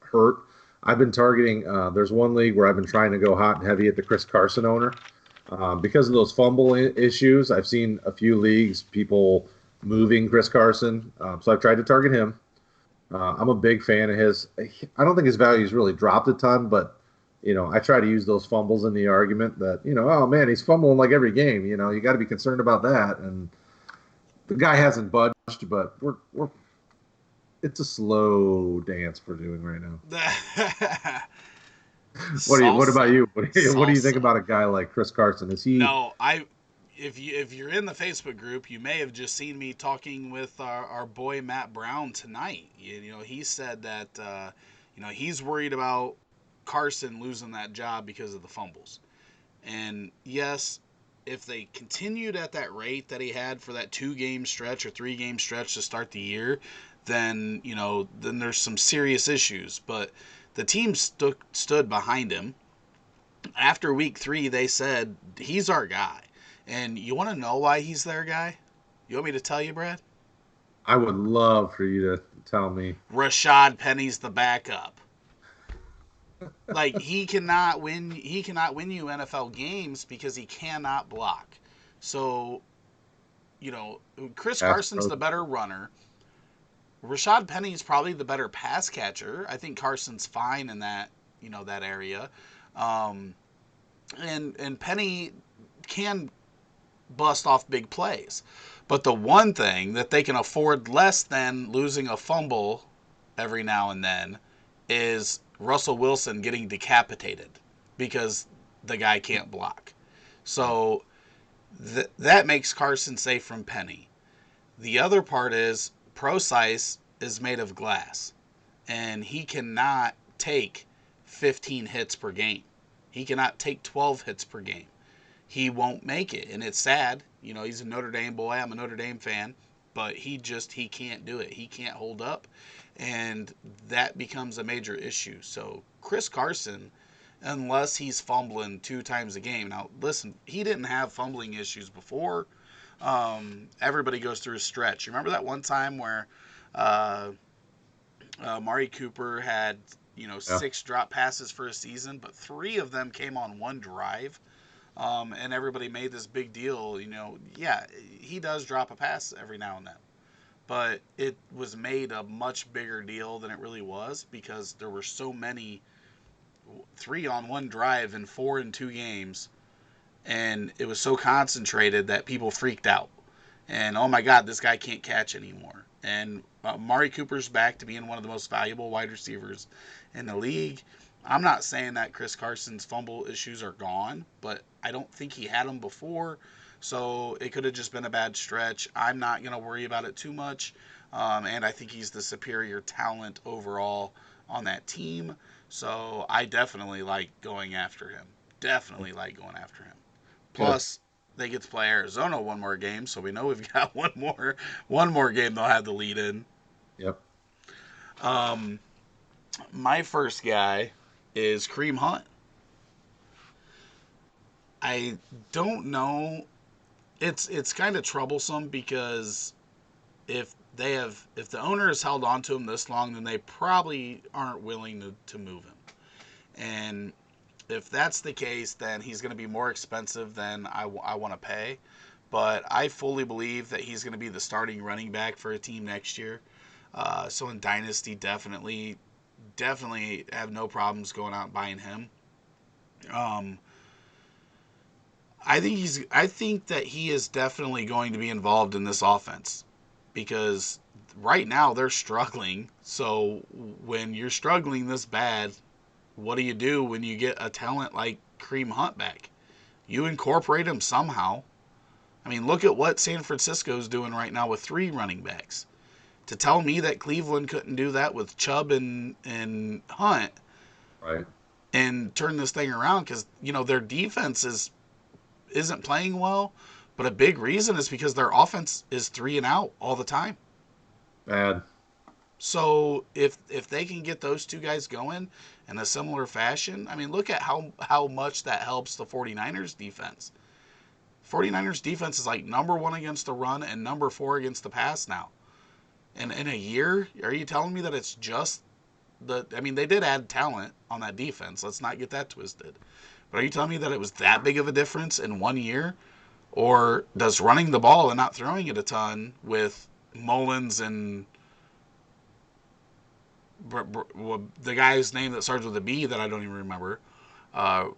hurt. I've been targeting. There's one league where I've been trying to go hot and heavy at the Chris Carson owner because of those fumble issues. I've seen a few leagues people moving Chris Carson, so I've tried to target him. I'm a big fan of his. I don't think his value's really dropped a ton, but I try to use those fumbles in the argument that oh man, he's fumbling like every game. You got to be concerned about that. And the guy hasn't budged, but we're it's a slow dance we're doing right now. What about Salsa, you? What do you think salsa. about a guy like Chris Carson? Is he? No, if you're in the Facebook group, you may have just seen me talking with our boy Matt Brown tonight. He said that he's worried about Carson losing that job because of the fumbles. And yes, if they continued at that rate that he had for that 2 game stretch or 3 game stretch to start the year, then there's some serious issues. But the team stood behind him. After week 3, they said he's our guy. And you want to know why he's there, guy? You want me to tell you, Brad? I would love for you to tell me. Rashad Penny's the backup. Like he cannot win. He cannot win you NFL games because he cannot block. So Chris Pass Carson's pro. the better runner. Rashad Penny's probably the better pass catcher. I think Carson's fine in that area. Um, and Penny can bust off big plays. But the one thing that they can afford less than losing a fumble every now and then is Russell Wilson getting decapitated because the guy can't block. So that makes Carson safe from Penny. The other part is Procise is made of glass, and he cannot take 15 hits per game. He cannot take 12 hits per game. He won't make it, and it's sad. He's a Notre Dame boy. I'm a Notre Dame fan, but he can't do it. He can't hold up, and that becomes a major issue. So Chris Carson, unless he's fumbling 2 times a game. Now, listen, he didn't have fumbling issues before. Everybody goes through a stretch. You remember that one time where uh, Mari Cooper had Yeah. 6 drop passes for a season, but 3 of them came on one drive. And everybody made this big deal. Yeah, he does drop a pass every now and then, but it was made a much bigger deal than it really was because there were so many 3 on one drive and 4 in 2 games, and it was so concentrated that people freaked out. And oh my God, this guy can't catch anymore. And Mari Cooper's back to being one of the most valuable wide receivers in the league. I'm not saying that Chris Carson's fumble issues are gone, but I don't think he had them before. So it could have just been a bad stretch. I'm not going to worry about it too much. And I think he's the superior talent overall on that team. So I definitely like going after him. Definitely like going after him. Good. Plus, they get to play Arizona one more game, so we know we've got one more game they'll have the lead in. Yep. Um, my first guy is Kareem Hunt. I don't know. It's kind of troublesome because if the owner has held on to him this long, then they probably aren't willing to move him. And if that's the case, then he's going to be more expensive than I want to pay. But I fully believe that he's going to be the starting running back for a team next year. So in Dynasty, definitely have no problems going out and buying him. Um, I think that he is definitely going to be involved in this offense because right now they're struggling. So when you're struggling this bad, what do you do when you get a talent like Kareem Hunt back? You incorporate him somehow. I mean, look at what San Francisco's doing right now with 3 running backs. To tell me that Cleveland couldn't do that with Chubb and Hunt Right. and turn this thing around because their defense isn't playing well, but a big reason is because their offense is 3 and out all the time. Bad. So if they can get those 2 guys going in a similar fashion, I mean, look at how much that helps the 49ers defense. 49ers defense is like number 1 against the run and number 4 against the pass now. And in a year, are you telling me that it's just I mean, they did add talent on that defense. Let's not get that twisted. But are you telling me that it was that big of a difference in 1 year? Or does running the ball and not throwing it a ton with Mullins and the guy's name that starts with a B that I don't even remember? Uh,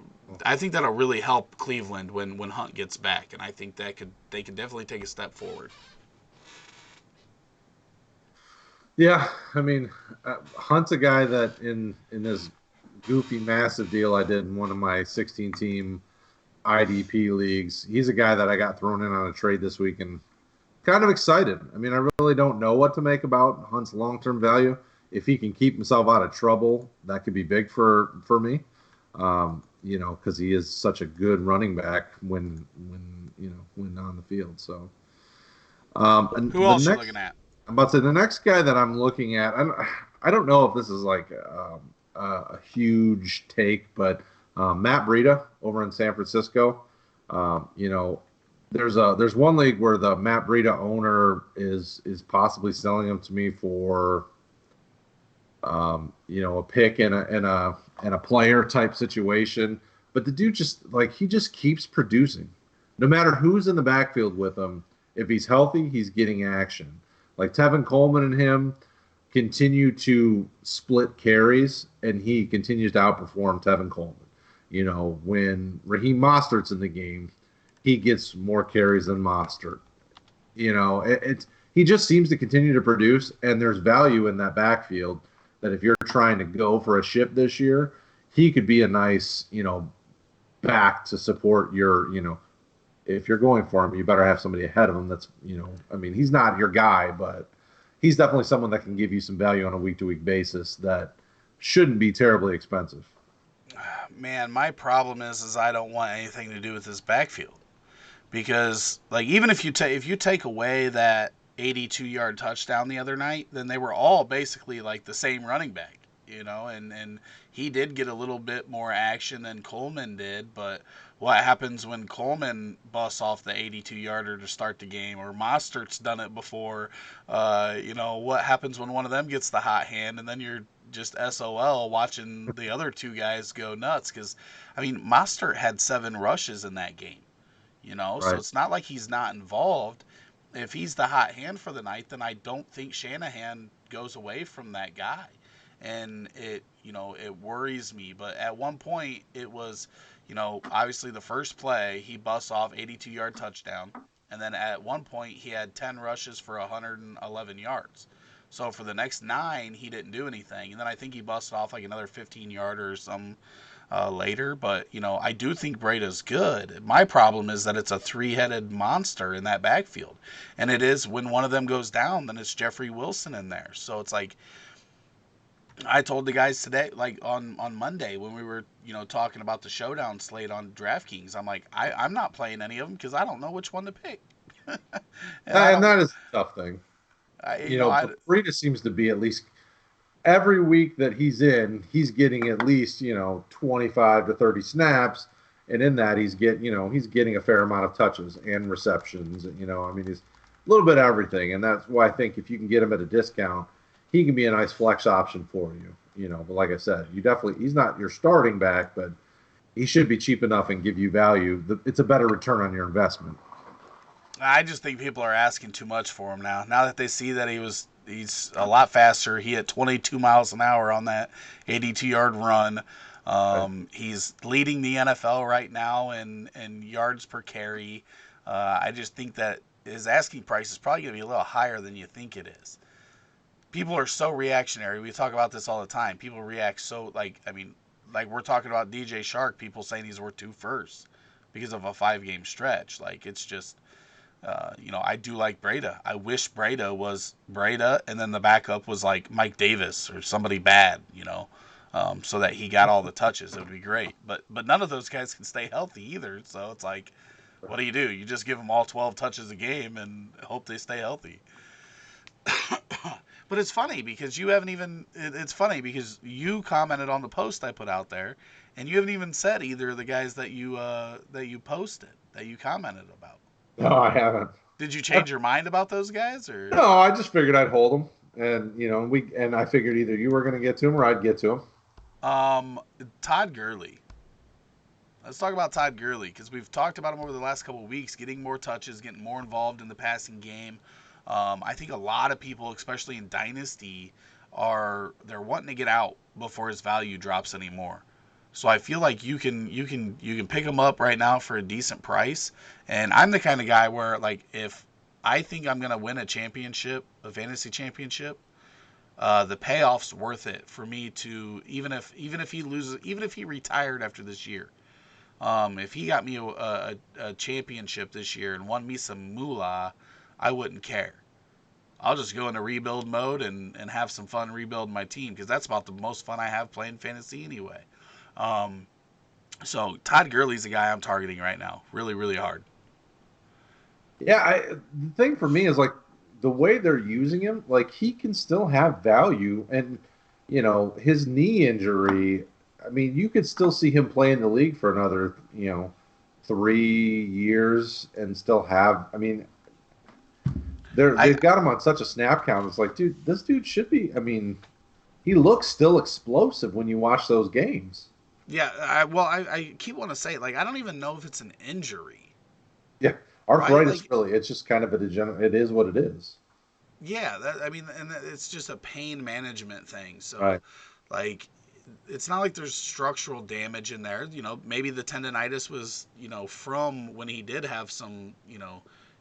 I think that'll really help Cleveland when Hunt gets back, and I think they could definitely take a step forward. Yeah. I mean, Hunt's a guy that in this goofy massive deal I did in one of my 16 team IDP leagues, he's a guy that I got thrown in on a trade this week and kind of excited. I mean, I really don't know what to make about Hunt's long term value. If he can keep himself out of trouble, that could be big for me. Because he is such a good running back when on the field. So, and Who the else you next, looking at? I'm about to say the next guy that I'm looking at, I don't know if this is like a huge take, but Matt Breida over in San Francisco. there's one league where the Matt Breida owner is possibly selling him to me for a pick and a player type situation. But the dude he just keeps producing. No matter who's in the backfield with him, if he's healthy, he's getting action. Like Tevin Coleman and him continue to split carries, and he continues to outperform Tevin Coleman. When Raheem Mostert's in the game, he gets more carries than Mostert. He just seems to continue to produce, and there's value in that backfield that if you're trying to go for a ship this year, he could be a nice, back to support if you're going for him, you better have somebody ahead of him he's not your guy, but he's definitely someone that can give you some value on a week-to-week basis that shouldn't be terribly expensive. Man, my problem is I don't want anything to do with this backfield because like even if you take away that 82-yard touchdown the other night, then they were all basically like the same running back, and he did get a little bit more action than Coleman did, but what happens when Coleman busts off the 82-yarder to start the game, or Mostert's done it before? What happens when one of them gets the hot hand, and then you're just SOL watching the other two guys go nuts? Because I mean, Mostert had 7 rushes in that game, so Right. it's not like he's not involved. If he's the hot hand for the night, then I don't think Shanahan goes away from that guy. And it worries me. But at one point, it was, obviously the first play, he busts off 82-yard touchdown. And then at one point, he had 10 rushes for 111 yards. So for the next 9, he didn't do anything. And then I think he busted off like another 15-yarder or some later. But, I do think Breida's good. My problem is that it's a three-headed monster in that backfield. And it is when one of them goes down, then it's Jeffrey Wilson in there. So it's like, I told the guys today, like on Monday when we were, talking about the showdown slate on DraftKings, I'm like, I'm not playing any of them because I don't know which one to pick. And I And don't, that is a tough thing. I, But Breida seems to be at least every week that he's in, he's getting at least 25 to 30 snaps, and in that he's getting a fair amount of touches and receptions. He's a little bit of everything, and that's why I think if you can get him at a discount, he can be a nice flex option for you. But like I said, he's not your starting back, but he should be cheap enough and give you value. It's a better return on your investment. I just think people are asking too much for him now. Now that they see that he's a lot faster. He hit 22 miles an hour on that 82-yard run. Right. He's leading the NFL right now in yards per carry. I just think that his asking price is probably going to be a little higher than you think it is. People are so reactionary. We talk about this all the time. People react so like we're talking about DJ Shark. People saying he's worth 2 firsts because of a 5-game stretch. Like it's just I do like Breida. I wish Breida was Breida, and then the backup was like Mike Davis or somebody bad, so that he got all the touches. It would be great. But none of those guys can stay healthy either. So it's like, what do? You just give them all 12 touches a game and hope they stay healthy. But it's funny because you haven't even. It's funny because you commented on the post I put out there, and you haven't even said either of the guys that you posted that you commented about. No, I haven't. Did you change your mind about those guys or? No, I just figured I'd hold them, and I figured either you were going to get to him or I'd get to him. Todd Gurley. Let's talk about Todd Gurley because we've talked about him over the last couple of weeks, getting more touches, getting more involved in the passing game. I think a lot of people, especially in Dynasty, they're wanting to get out before his value drops anymore. So I feel like you can pick him up right now for a decent price. And I'm the kind of guy where like if I think I'm gonna win a fantasy championship, the payoff's worth it for me to even if he loses, even if he retired after this year. If he got me a championship this year and won me some moolah, I wouldn't care. I'll just go into rebuild mode and have some fun rebuilding my team because that's about the most fun I have playing fantasy anyway. Um, so Todd Gurley's the guy I'm targeting right now, really, really hard. Yeah, the thing for me is like the way they're using him, like he can still have value, and his knee injury. I mean, you could still see him play in the league for another 3 years and still have. I mean, I they've got him on such a snap count. It's like, dude, this dude should be. I mean, he looks still explosive when you watch those games. Yeah, I keep want to say, like, I don't even know if it's an injury, Yeah, right? arthritis Like, really. It's just kind of a degenerate. It is what it is. yeah, I mean, and it's just a pain management thing. So, Right. like, it's not like there's structural damage in there. Maybe the tendonitis was, from when he did have some,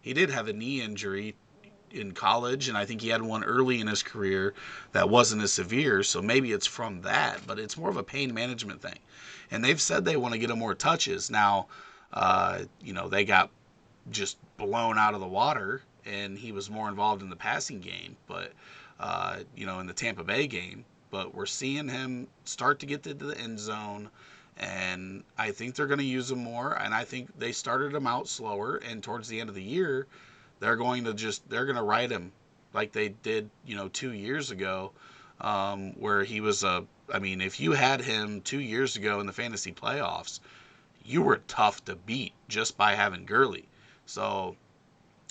he did have a knee injury in college, and I think he had one early in his career that wasn't as severe. So maybe it's from that, but it's more of a pain management thing. And they've said they want to get him more touches. Now, they got just blown out of the water, and he was more involved in the passing game, but in the Tampa Bay game. But we're seeing him start to get to the end zone, and I think they're going to use him more. And I think they started him out slower, and towards the end of the year, they're going to ride him like they did 2 years ago, where he was a. I mean, if you had him 2 years ago in the fantasy playoffs, you were tough to beat just by having Gurley. So,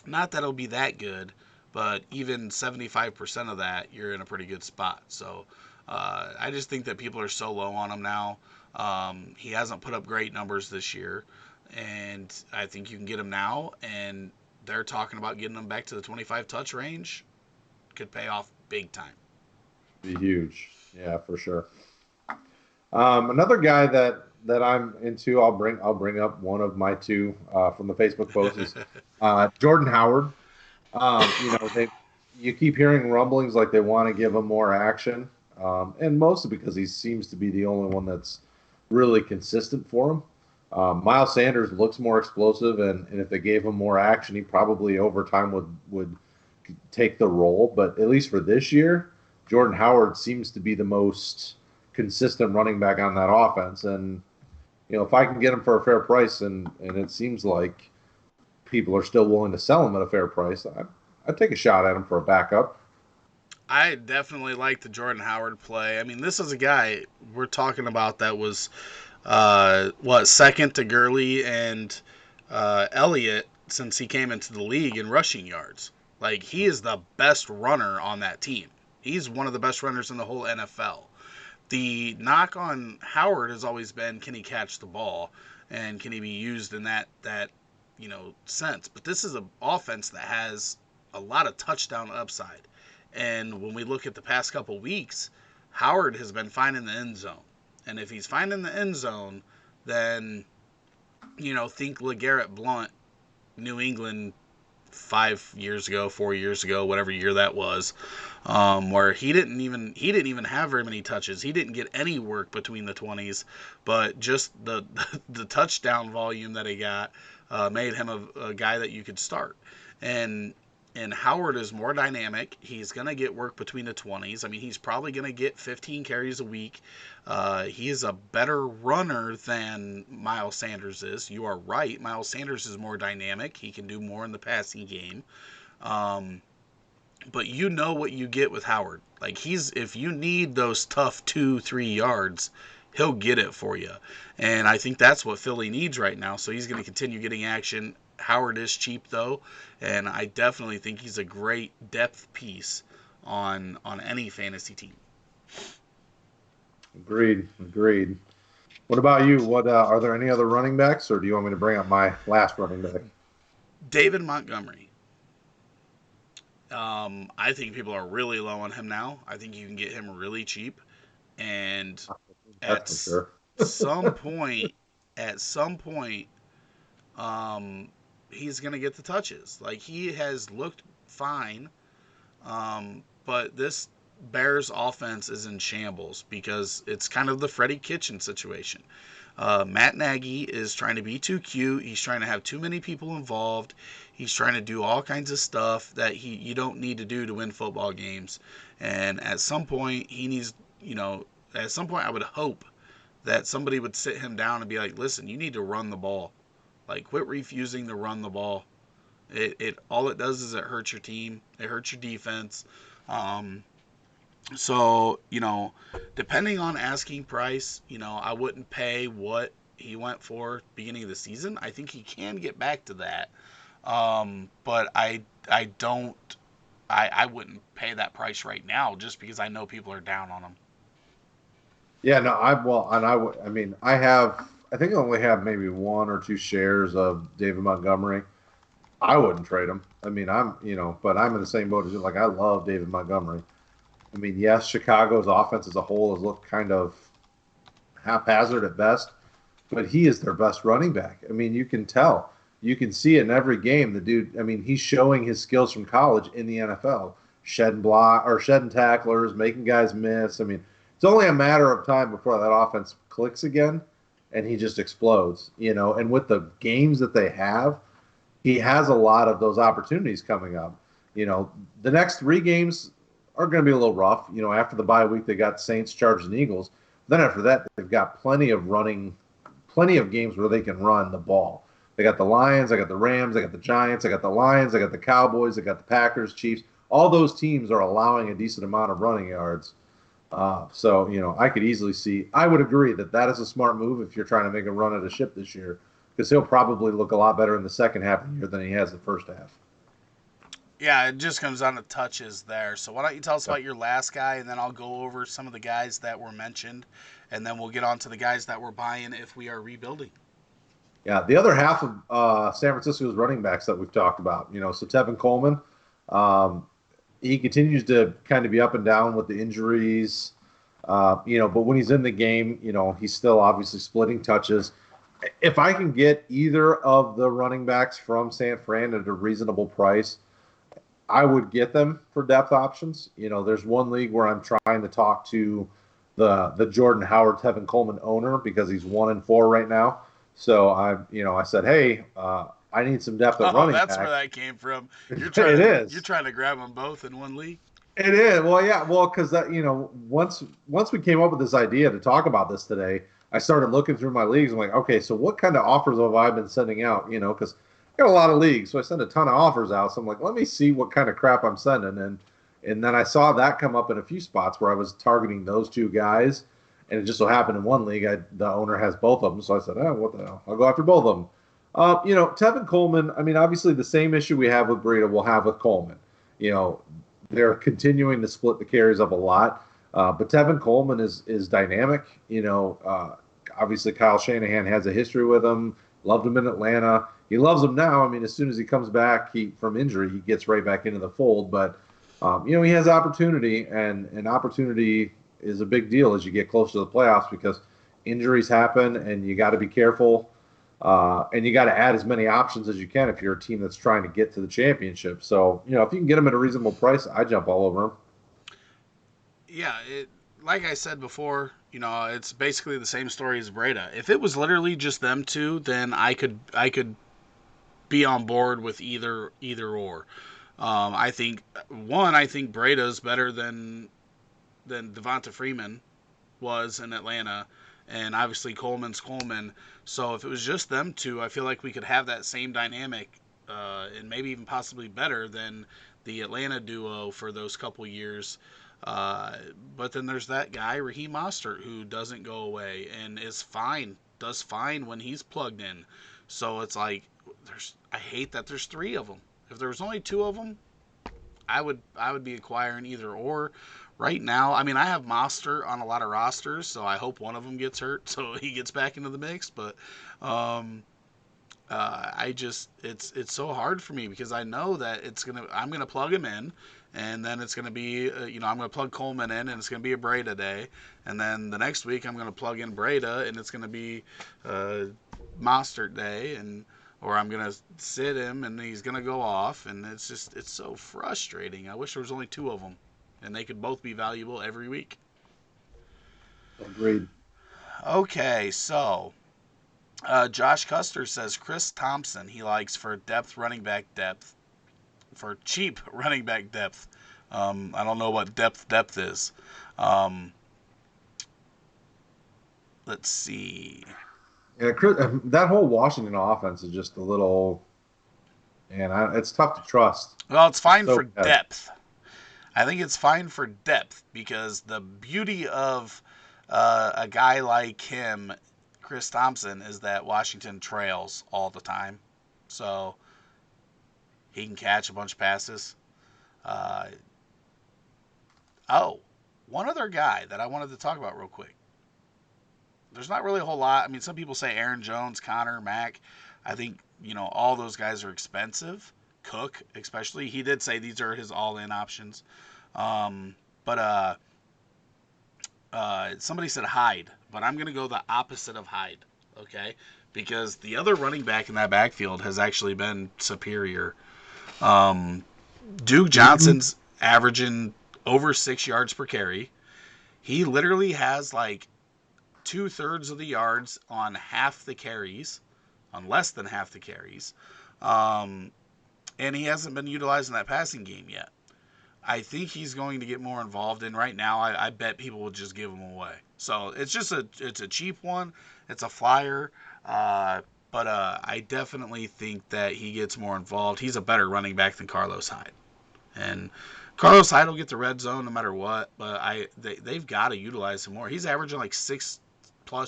not that it'll be that good, but even 75% of that, you're in a pretty good spot. So, I just think that people are so low on him now. He hasn't put up great numbers this year, and I think you can get him now. And they're talking about getting him back to the 25 touch range. Could pay off big time. Be huge. Yeah, for sure. Another guy that I'm into, I'll bring up one of my two from the Facebook post is Jordan Howard. They you keep hearing rumblings like they want to give him more action, and mostly because he seems to be the only one that's really consistent for him. Miles Sanders looks more explosive, and if they gave him more action, he probably over time would take the role. But at least for this year, Jordan Howard seems to be the most consistent running back on that offense. And if I can get him for a fair price, and it seems like people are still willing to sell him at a fair price, I'd take a shot at him for a backup. I definitely like the Jordan Howard play. I mean, this is a guy we're talking about that was second to Gurley and Elliott since he came into the league in rushing yards. Like, he is the best runner on that team. He's one of the best runners in the whole NFL. The knock on Howard has always been, can he catch the ball and can he be used in that sense. But this is an offense that has a lot of touchdown upside. And when we look at the past couple weeks, Howard has been finding the end zone. And if he's finding the end zone, then think LeGarrette Blount, New England 5 years ago, 4 years ago, whatever year that was, where he didn't even have very many touches. He didn't get any work between the 20s, but just the the touchdown volume that he got made him a guy that you could start. And Howard is more dynamic. He's going to get work between the 20s. I mean, he's probably going to get 15 carries a week. He is a better runner than Miles Sanders is. You are right. Miles Sanders is more dynamic. He can do more in the passing game. Um, but you know what you get with Howard. Like, if you need those tough 2-3 yards, he'll get it for you. And I think that's what Philly needs right now. So he's going to continue getting action. Howard is cheap though, and I definitely think he's a great depth piece on any fantasy team. Agreed. Agreed. What about you? What are there any other running backs, or do you want me to bring up my last running back? David Montgomery. I think people are really low on him now. I think you can get him really cheap, and That's at for sure. some point, at some point, um, he's gonna get the touches. Like, he has looked fine, but this Bears offense is in shambles because it's kind of the Freddie Kitchen situation. Matt Nagy is trying to be too cute. He's trying to have too many people involved. He's trying to do all kinds of stuff that you don't need to do to win football games. And at some point, he needs, at some point, I would hope that somebody would sit him down and be like, listen, you need to run the ball. Like, quit refusing to run the ball. It all it does is it hurts your team. It hurts your defense. Um, so, depending on asking price, I wouldn't pay what he went for beginning of the season. I think he can get back to that. But I don't I wouldn't pay that price right now just because I know people are down on him. Yeah, no, I well, and I mean, I think I only have maybe one or two shares of David Montgomery. I wouldn't trade him. I mean, but I'm in the same boat as you. Like, I love David Montgomery. I mean, yes, Chicago's offense as a whole has looked kind of haphazard at best, but he is their best running back. I mean, you can tell. You can see it in every game. The dude, I mean, he's showing his skills from college in the NFL, shedding tacklers, making guys miss. I mean, it's only a matter of time before that offense clicks again, and he just explodes. And with the games that they have, he has a lot of those opportunities coming up. The next three games are going to be a little rough. After the bye week, they got Saints, Chargers, and Eagles. Then after that, they've got plenty of games where they can run the ball. They got the Lions, I got the Rams, I got the Giants, I got the Lions, I got the Cowboys, I got the Packers, Chiefs. All those teams are allowing a decent amount of running yards. So I could easily see. I would agree that is a smart move if you're trying to make a run at a ship this year, because he'll probably look a lot better in the second half of the year than he has the first half. Yeah, it just comes down to touches there. So why don't you tell us about your last guy, and then I'll go over some of the guys that were mentioned, and then we'll get on to the guys that we're buying if we are rebuilding. Yeah, the other half of San Francisco's running backs that we've talked about, so Tevin Coleman, um, he continues to kind of be up and down with the injuries, but when he's in the game, he's still obviously splitting touches. If I can get either of the running backs from San Fran at a reasonable price, I would get them for depth options. There's one league where I'm trying to talk to the Jordan Howard Tevin Coleman owner because he's 1-4 right now. So I said, hey, I need some depth at Oh, running that's where back. that came from. You're trying It to you're is. trying to grab them both in one league. It is. Well, yeah. Well, because that once we came up with this idea to talk about this today, I started looking through my leagues. I'm like, okay, so what kind of offers have I been sending out? Because I got a lot of leagues, so I send a ton of offers out. So I'm like, let me see what kind of crap I'm sending, and then I saw that come up in a few spots where I was targeting those two guys, and it just so happened in one league, the owner has both of them, so I said, oh, what the hell? I'll go after both of them. Tevin Coleman. I mean, obviously the same issue we have with Breida, we'll have with Coleman. You know, they're continuing to split the carries up a lot. But Tevin Coleman is dynamic. Obviously Kyle Shanahan has a history with him. Loved him in Atlanta. He loves him now. I mean, as soon as he comes back from injury, he gets right back into the fold. But he has opportunity, and opportunity is a big deal as you get close to the playoffs because injuries happen, and you got to be careful. And you got to add as many options as you can if you're a team that's trying to get to the championship. So, if you can get them at a reasonable price, I jump all over them. Yeah, like I said before, it's basically the same story as Breda. If it was literally just them two, then I could be on board with either or. I think Breda's better than Devonta Freeman was in Atlanta, and obviously Coleman's Coleman. So if it was just them two, I feel like we could have that same dynamic, and maybe even possibly better than the Atlanta duo for those couple years. Uh, but then there's that guy Raheem Mostert who doesn't go away and is fine, does fine when he's plugged in. So it's like I hate that there's three of them. If there was only two of them, I would be acquiring either or. Right now, I mean, I have Monster on a lot of rosters, so I hope one of them gets hurt so he gets back into the mix. But um, I just it's so hard for me because I know that I'm gonna plug him in, and then it's gonna be I'm gonna plug Coleman in, and it's gonna be a Breda day, and then the next week I'm gonna plug in Breda, and it's gonna be Monster day, or I'm gonna sit him and he's gonna go off, and it's so frustrating. I wish there was only two of them, and they could both be valuable every week. Agreed. Okay, so Josh Custer says Chris Thompson he likes for running back depth, for cheap running back depth. I don't know what depth is. Um, let's see. Yeah, that whole Washington offense is just a little, and it's tough to trust. Well, it's fine So for depth. I think it's fine for depth because the beauty of a guy like him, Chris Thompson is that Washington trails all the time, so he can catch a bunch of passes. Uh, oh, one other guy that I wanted to talk about real quick. There's not really a whole lot. I mean, some people say Aaron Jones, Connor, Mack. I think, all those guys are expensive. Cook, especially. He did say these are his all in options. But somebody said Hyde, but I'm going to go the opposite of Hyde, okay? Because the other running back in that backfield has actually been superior. Um, Duke Johnson's averaging over 6 yards per carry. He literally has like 2/3 of the yards on half the carries, on less than half the carries. Um, and he hasn't been utilized in that passing game yet. I think he's going to get more involved in right now. I bet people will just give him away. So it's a cheap one. It's a flyer. But I definitely think that he gets more involved. He's a better running back than Carlos Hyde. And Carlos Hyde will get the red zone no matter what, but they've got to utilize him more. He's averaging like 6+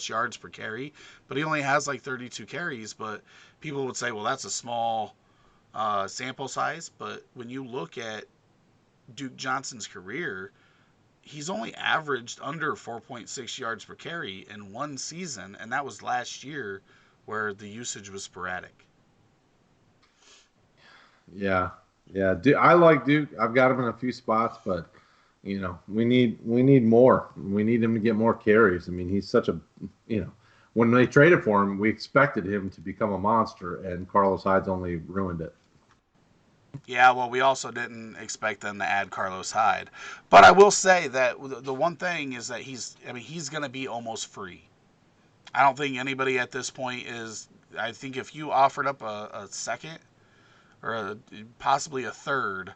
yards per carry, but he only has like 32 carries. But people would say, well, that's a small sample size. But when you look at Duke Johnson's career, he's only averaged under 4.6 yards per carry in one season, and that was last year where the usage was sporadic. Yeah, yeah. I like Duke. I've got him in a few spots, but we need more. We need him to get more carries. I mean, he's such a when they traded for him, we expected him to become a monster, and Carlos Hyde's only ruined it. Yeah, well, we also didn't expect them to add Carlos Hyde. But I will say that the one thing is that he's going to be almost free. I don't think anybody at this point is. I think if you offered up a second or possibly a third,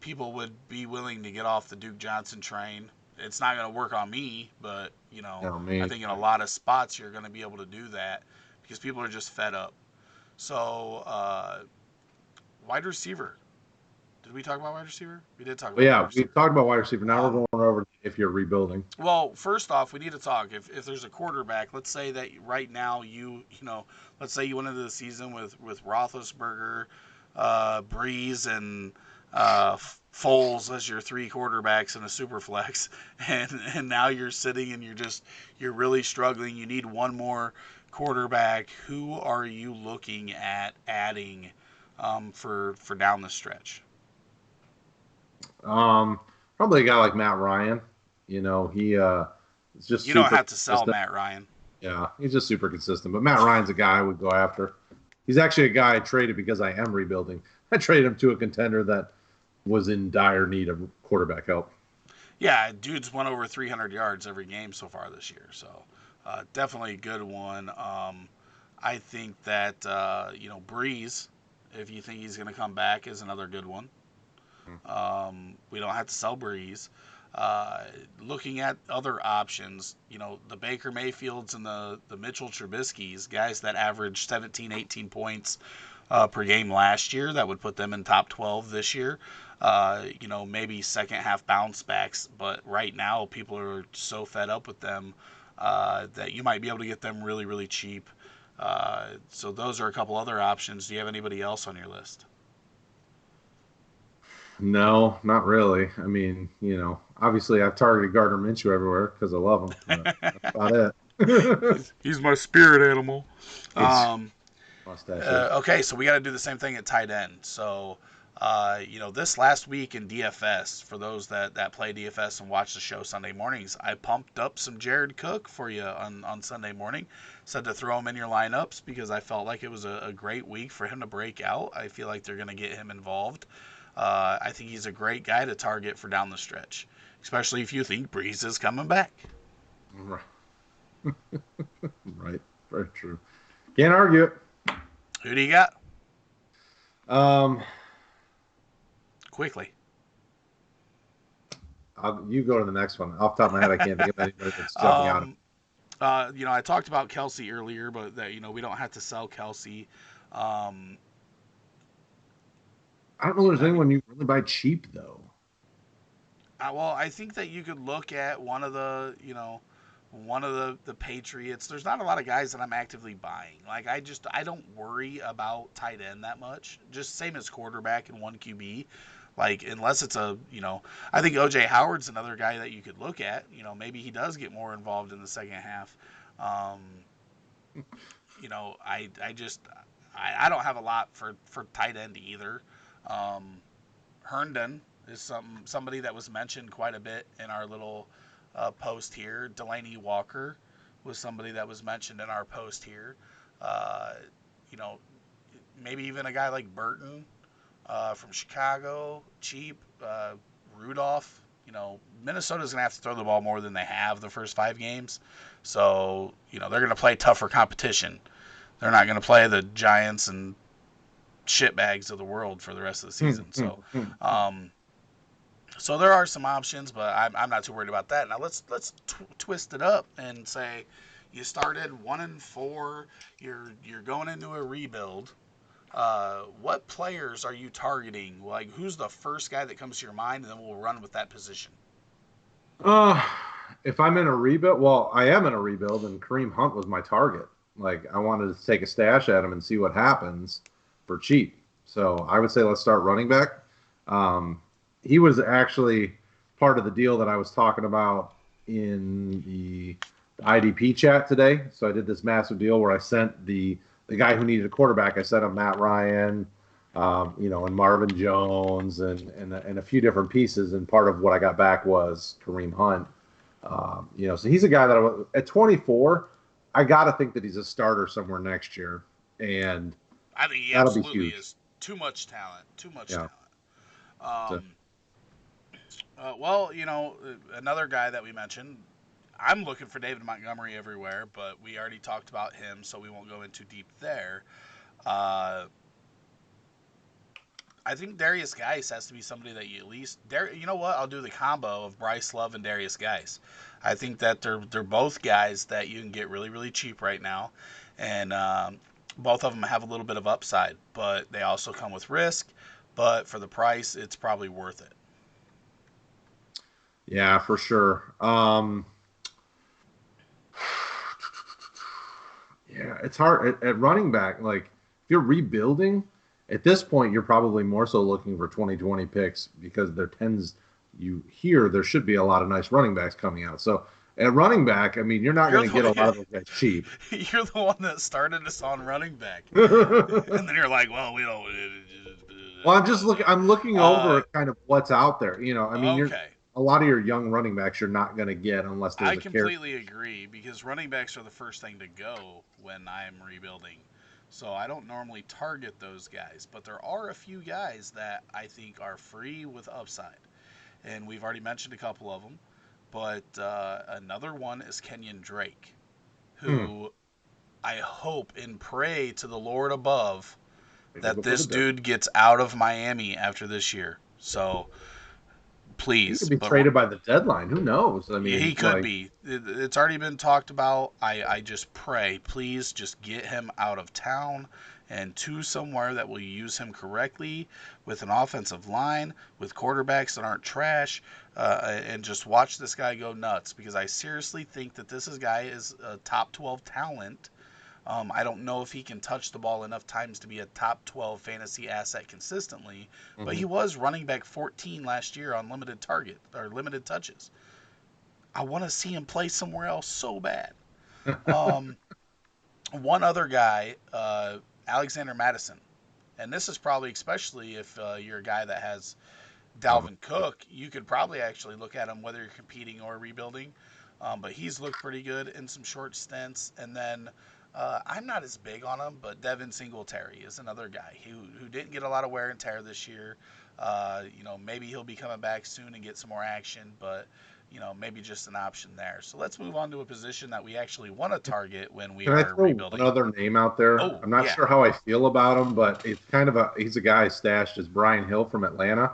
people would be willing to get off the Duke Johnson train. It's not going to work on me, but Oh I man, think in a lot of spots you're going to be able to do that because people are just fed up. So wide receiver. Did we talk about wide receiver? We did talk but about wide yeah, we receiver. talked about wide receiver. Now we're Um, going over if you're rebuilding. well, first off, we need to talk. If there's a quarterback, let's say that right now let's say you went into the season with Roethlisberger, Breeze, and Foles as your three quarterbacks in a super flex, and now you're sitting and you're really struggling. You need one more quarterback. Who are you looking at adding for down the stretch? Um, Probably a guy like Matt Ryan. He is just You don't super have to sell consistent. Matt Ryan. Yeah, he's just super consistent. But Matt Ryan's a guy I would go after. He's actually a guy I traded because I am rebuilding. I traded him to a contender that was in dire need of quarterback help. Yeah, dude's won over 300 yards every game so far this year. So definitely a good one. I think that Breeze, if you think he's going to come back, is another good one. We don't have to sell Breeze. Uh, Looking at other options, the Baker Mayfields and the Mitchell Trubisky's, guys that averaged 17, 18 points per game last year, that would put them in top 12 this year. Maybe second half bounce backs, but right now people are so fed up with them that you might be able to get them really, really cheap. So those are a couple other options. Do you have anybody else on your list? No, not really. I mean, obviously I've targeted Gardner Minshew everywhere because I love him. But that's about it. He's my spirit animal. He's Um, mustache is. okay, so we got to do the same thing at tight end. So, this last week in DFS, for those that play DFS and watch the show Sunday mornings, I pumped up some Jared Cook for you on Sunday morning. Said to throw him in your lineups because I felt like it was a great week for him to break out. I feel like they're going to get him involved. I think he's a great guy to target for down the stretch, especially if you think Breeze is coming back. Right. Right. Very true. Can't argue it. Who do you got? Um, Quickly. you go to the next one. Off the top of my head, I can't think of anybody that's jumping out. um, I talked about Kelsey earlier, but that we don't have to sell Kelsey. Um, I don't know if there's I mean, anyone you really buy cheap though. well, I think that you could look at one of the one of the Patriots. There's not a lot of guys that I'm actively buying. Like I don't worry about tight end that much. Just same as quarterback and one QB. Like unless it's I think OJ Howard's another guy that you could look at. Maybe he does get more involved in the second half. Um, I don't have a lot for tight end either. Um, Herndon is somebody that was mentioned quite a bit in our little post here. Delaney Walker was somebody that was mentioned in our post here. Uh, you know, Maybe even a guy like Burton from Chicago, cheap. Rudolph. Minnesota's gonna have to throw the ball more than they have the first 5 games, so they're gonna play tougher competition. They're not gonna play the Giants and shitbags of the world for the rest of the Hmm, season. hmm, So, hmm. um, so there are some options, but I'm not too worried about that. Now let's twist it up and say you started 1-4. You're going into a rebuild. What players are you targeting? Like, who's the first guy that comes to your mind, and then we'll run with that position. Uh, if I'm in a rebuild, well, I am in a rebuild, and Kareem Hunt was my target. Like, I wanted to take a stash at him and see what happens for cheap. So I would say let's start running back. Um, he was actually part of the deal that I was talking about in the IDP chat today. So I did this massive deal where I sent the guy who needed a quarterback. I sent him Matt Ryan, and Marvin Jones and a few different pieces. And part of what I got back was Kareem Hunt. So he's a guy that at 24, I got to think that he's a starter somewhere next year, and I think he that'll be absolutely huge. is. Too much talent. Too much Yeah. talent. So, Well, another guy that we mentioned, I'm looking for David Montgomery everywhere, but we already talked about him, so we won't go in too deep there. Uh, I think Darius Geis has to be somebody that you at least. You know what? I'll do the combo of Bryce Love and Darius Geis. I think that they're both guys that you can get really really cheap right now, and both of them have a little bit of upside, but they also come with risk. But for the price, it's probably worth it. yeah, for sure. Yeah, it's hard at running back. Like, if you're rebuilding, at this point, you're probably more so looking for 2020 picks because you hear there should be a lot of nice running backs coming out. So at running back, I mean, you're not You're going to get a lot the of those guys cheap. you're the one that started us on running back, and then you're like, well, we don't. Well, I'm looking Uh, over kind of what's out there. I mean, you're okay. a lot of your young running backs you're not going to get unless I there's a care. completely agree because running backs are the first thing to go when I'm rebuilding. So I don't normally target those guys, but there are a few guys that I think are free with upside. And we've already mentioned a couple of them, but another one is Kenyon Drake, Hmm. who I hope and pray to the Lord above Maybe that before the this deadline. dude gets out of Miami after this year. So He could please, be but traded by the deadline. Who knows? I he mean, could like, be. It's already been talked about. I just pray, please just get him out of town and to somewhere that will use him correctly with an offensive line, with quarterbacks that aren't trash, and just watch this guy go nuts because I seriously think that this guy is a top 12 talent. I don't know if he can touch the ball enough times to be a top 12 fantasy asset consistently, but mhm. he was running back 14 last year on limited target or limited touches. I want to see him play somewhere else so bad. Um, One other guy, Alexander Madison, and this is probably especially if you're a guy that has Dalvin. Dalvin Cook, you could probably actually look at him whether you're competing or rebuilding. But he's looked pretty good in some short stints. And then I'm not as big on him, but Devin Singletary is another guy who didn't get a lot of wear and tear this year. Maybe he'll be coming back soon and get some more action, but maybe just an option there. So let's move on to a position that we actually want to target when we Can I are throw one rebuilding. other name out there? Oh I'm not yeah, sure how I feel about him, but it's kind of he's a guy stashed as Brian Hill from Atlanta.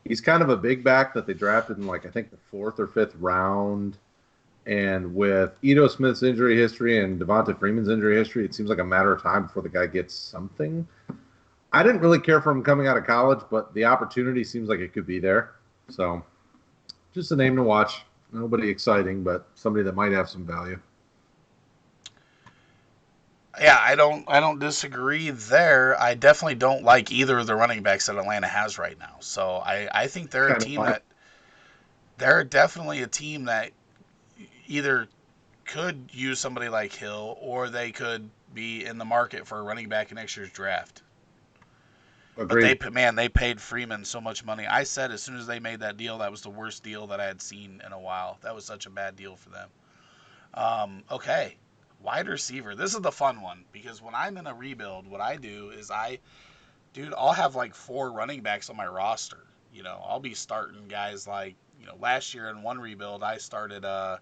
He's kind of a big back that they drafted in like I think the fourth or fifth round. And with Ito Smith's injury history and Devonta Freeman's injury history, it seems like a matter of time before the guy gets something. I didn't really care for him coming out of college, but the opportunity seems like it could be there. So just a name to watch. Nobody exciting, but somebody that might have some value. Yeah, I don't disagree there. I definitely don't like either of the running backs that Atlanta has right now. So I think That's kind of why. they're definitely a team that either could use somebody like Hill or they could be in the market for a running back in next year's draft. But Agreed. they paid Freeman so much money. I said as soon as they made that deal, that was the worst deal that I had seen in a while. That was such a bad deal for them. Okay, wide receiver. This is the fun one because when I'm in a rebuild, what I do is I'll have like 4 running backs on my roster. I'll be starting guys like, last year in one rebuild, I started the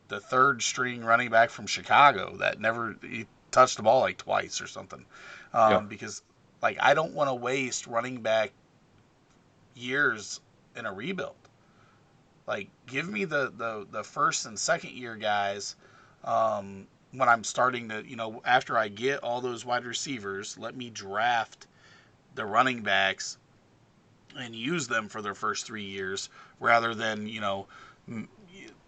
the third string running back from Chicago that never he touched the ball like twice or something. Yep. Because like I don't want to waste running back years in a rebuild. Like give me the first and second year guys when I'm starting to, after I get all those wide receivers, let me draft the running backs and use them for their first 3 years rather than,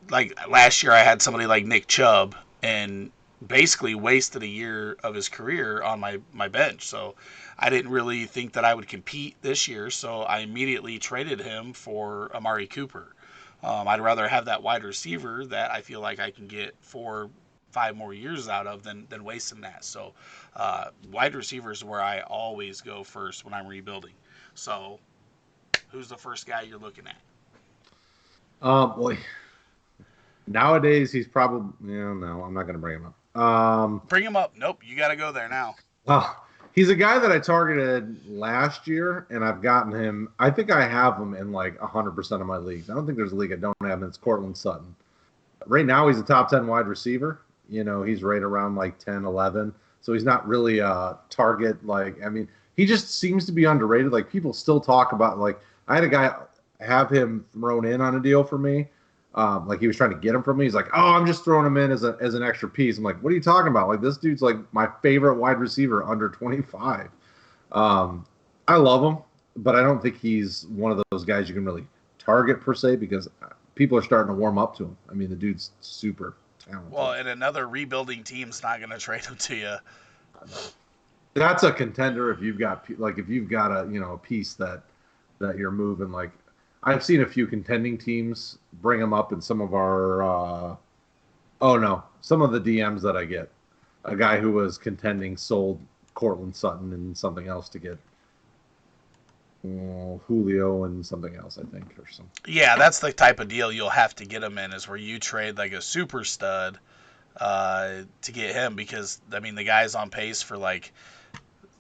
like last year I had somebody like Nick Chubb and basically wasted a year of his career on my bench. So I didn't really think that I would compete this year, so I immediately traded him for Amari Cooper. I'd rather have that wide receiver that I feel like I can get 4, 5 more years out of than wasting that. So wide receivers is where I always go first when I'm rebuilding. So who's the first guy you're looking at? Boy, nowadays he's probably yeah. No, I'm not going to bring him up. Bring him up. Nope, you got to go there now. Oh, he's a guy that I targeted last year, and I've gotten him. I think I have him in like 100% of my leagues. I don't think there's a league I don't have him. It's Cortland Sutton. Right now, he's a top 10 wide receiver. He's right around like 10, 11. So he's not really a target. Like, I mean, he just seems to be underrated. Like, people still talk about, like, I had a guy have him thrown in on a deal for me. Like, he was trying to get him from me. He's like, oh, I'm just throwing him in as an extra piece. I'm like, what are you talking about? Like, this dude's like my favorite wide receiver under 25. I love him, but I don't think he's one of those guys you can really target per se because people are starting to warm up to him. I mean, the dude's super talented. Well, and another rebuilding team's not going to trade him to you. That's a contender if you've got a piece that you're moving. Like I've seen a few contending teams bring him up in some of our oh no, some of the DMs that I get. A guy who was contending sold Cortland Sutton and something else to get Julio and something else, I think, or something. Yeah, that's the type of deal you'll have to get him in is where you trade like a super stud to get him because I mean the guy's on pace for like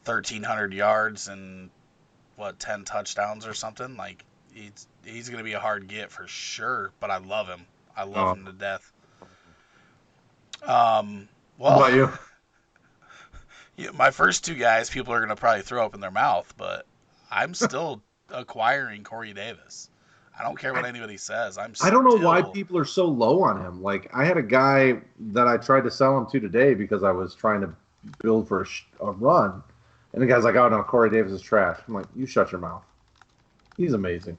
1,300 yards and what 10 touchdowns or something. Like he's gonna be a hard get for sure. But I love him. I love Oh, him to death. Um, how well, about you? yeah, my first 2 guys, people are gonna probably throw up in their mouth, but I'm still acquiring Corey Davis. I don't care what anybody says. I'm I don't know why still people are so low on him. Like I had a guy that I tried to sell him to today because I was trying to build for a run, and the guy's like, "Oh no, Corey Davis is trash." I'm like, "You shut your mouth. He's amazing."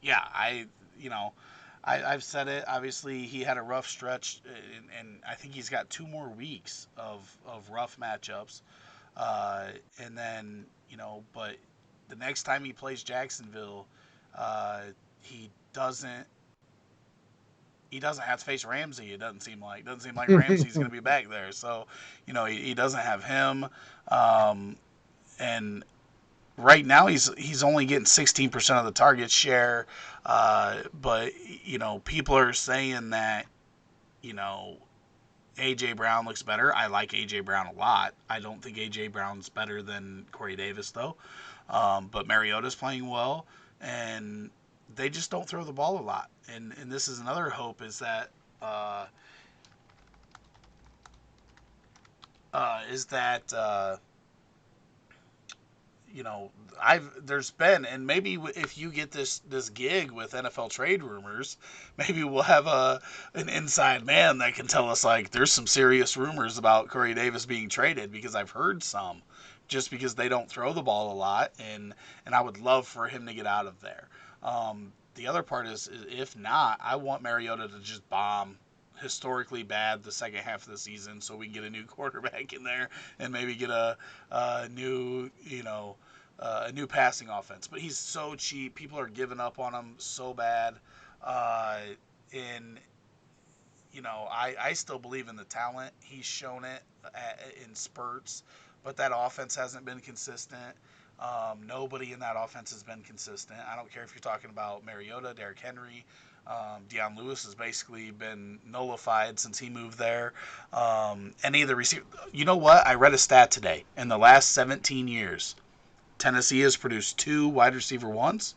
yeah, you know, I've said it. Obviously, he had a rough stretch, and I think he's got 2 more weeks of rough matchups. Uh, and then, but the next time he plays Jacksonville, uh, he doesn't he doesn't have to face Ramsey. It doesn't seem like Ramsey's going to be back there. So, he doesn't have him, um, and right now he's only getting 16% of the target share. But people are saying that you know AJ Brown looks better. I like AJ Brown a lot. I don't think AJ Brown's better than Corey Davis though. But Mariota's playing well, and they just don't throw the ball a lot. And this is another hope is that uh, is that you know I've there's been and maybe if you get this gig with NFL trade rumors, maybe we'll have an inside man that can tell us like there's some serious rumors about Corey Davis being traded because I've heard some just because they don't throw the ball a lot, and I would love for him to get out of there. The other part is, if not, I want Mariota to just bomb historically bad the second half of the season, so we can get a new quarterback in there and maybe get a new, a new passing offense. But he's so cheap; people are giving up on him so bad. Uh, and I still believe in the talent. He's shown it in spurts, but that offense hasn't been consistent. Nobody in that offense has been consistent. I don't care if you're talking about Mariota, Derrick Henry. Deion Lewis has basically been nullified since he moved there. Any of the receivers. You know what? I read a stat today. In the last 17 years, Tennessee has produced 2 wide receiver ones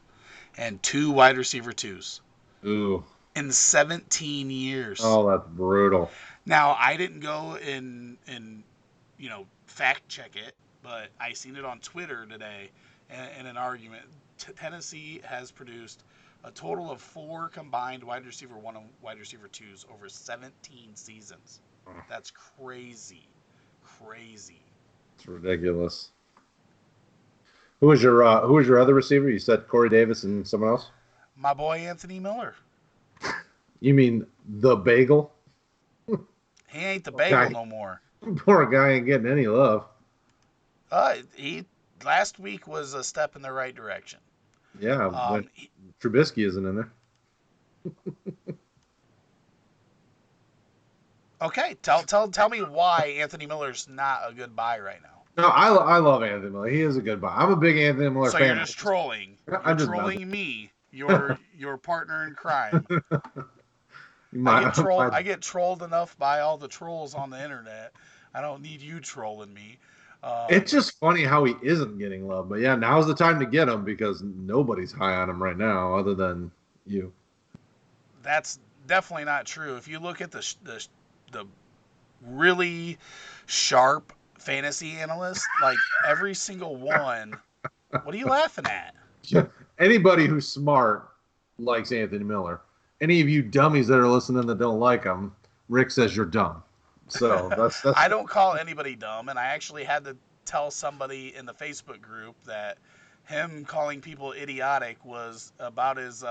and 2 wide receiver twos Ooh. in 17 years. Oh, that's brutal. Now, I didn't go and fact check it, but I seen it on Twitter today in an argument. Tennessee has produced a total of 4 combined wide receiver one and wide receiver twos over 17 seasons. That's crazy, crazy. It's ridiculous. Who was your other receiver? You said Corey Davis and someone else? My boy Anthony Miller. You mean the bagel? He ain't the bagel no more. Poor guy ain't getting any love. He last week was a step in the right direction. Yeah, when Trubisky isn't in there. Okay, tell me why Anthony Miller's not a good buy right now. No, I love Anthony Miller. He is a good buy. I'm a big Anthony Miller So fan. you're just trolling. You're I'm just trolling me, your partner in crime. My, I get trolled enough by all the trolls on the internet. I don't need you trolling me. It's just funny how he isn't getting love. But yeah, now's the time to get him because nobody's high on him right now other than you. That's definitely not true. If you look at the really sharp fantasy analysts, like every single one. What are you laughing at? Anybody who's smart likes Anthony Miller. Any of you dummies that are listening that don't like him, Rick says you're dumb. So that's I don't call anybody dumb, and I actually had to tell somebody in the Facebook group that him calling people idiotic was about as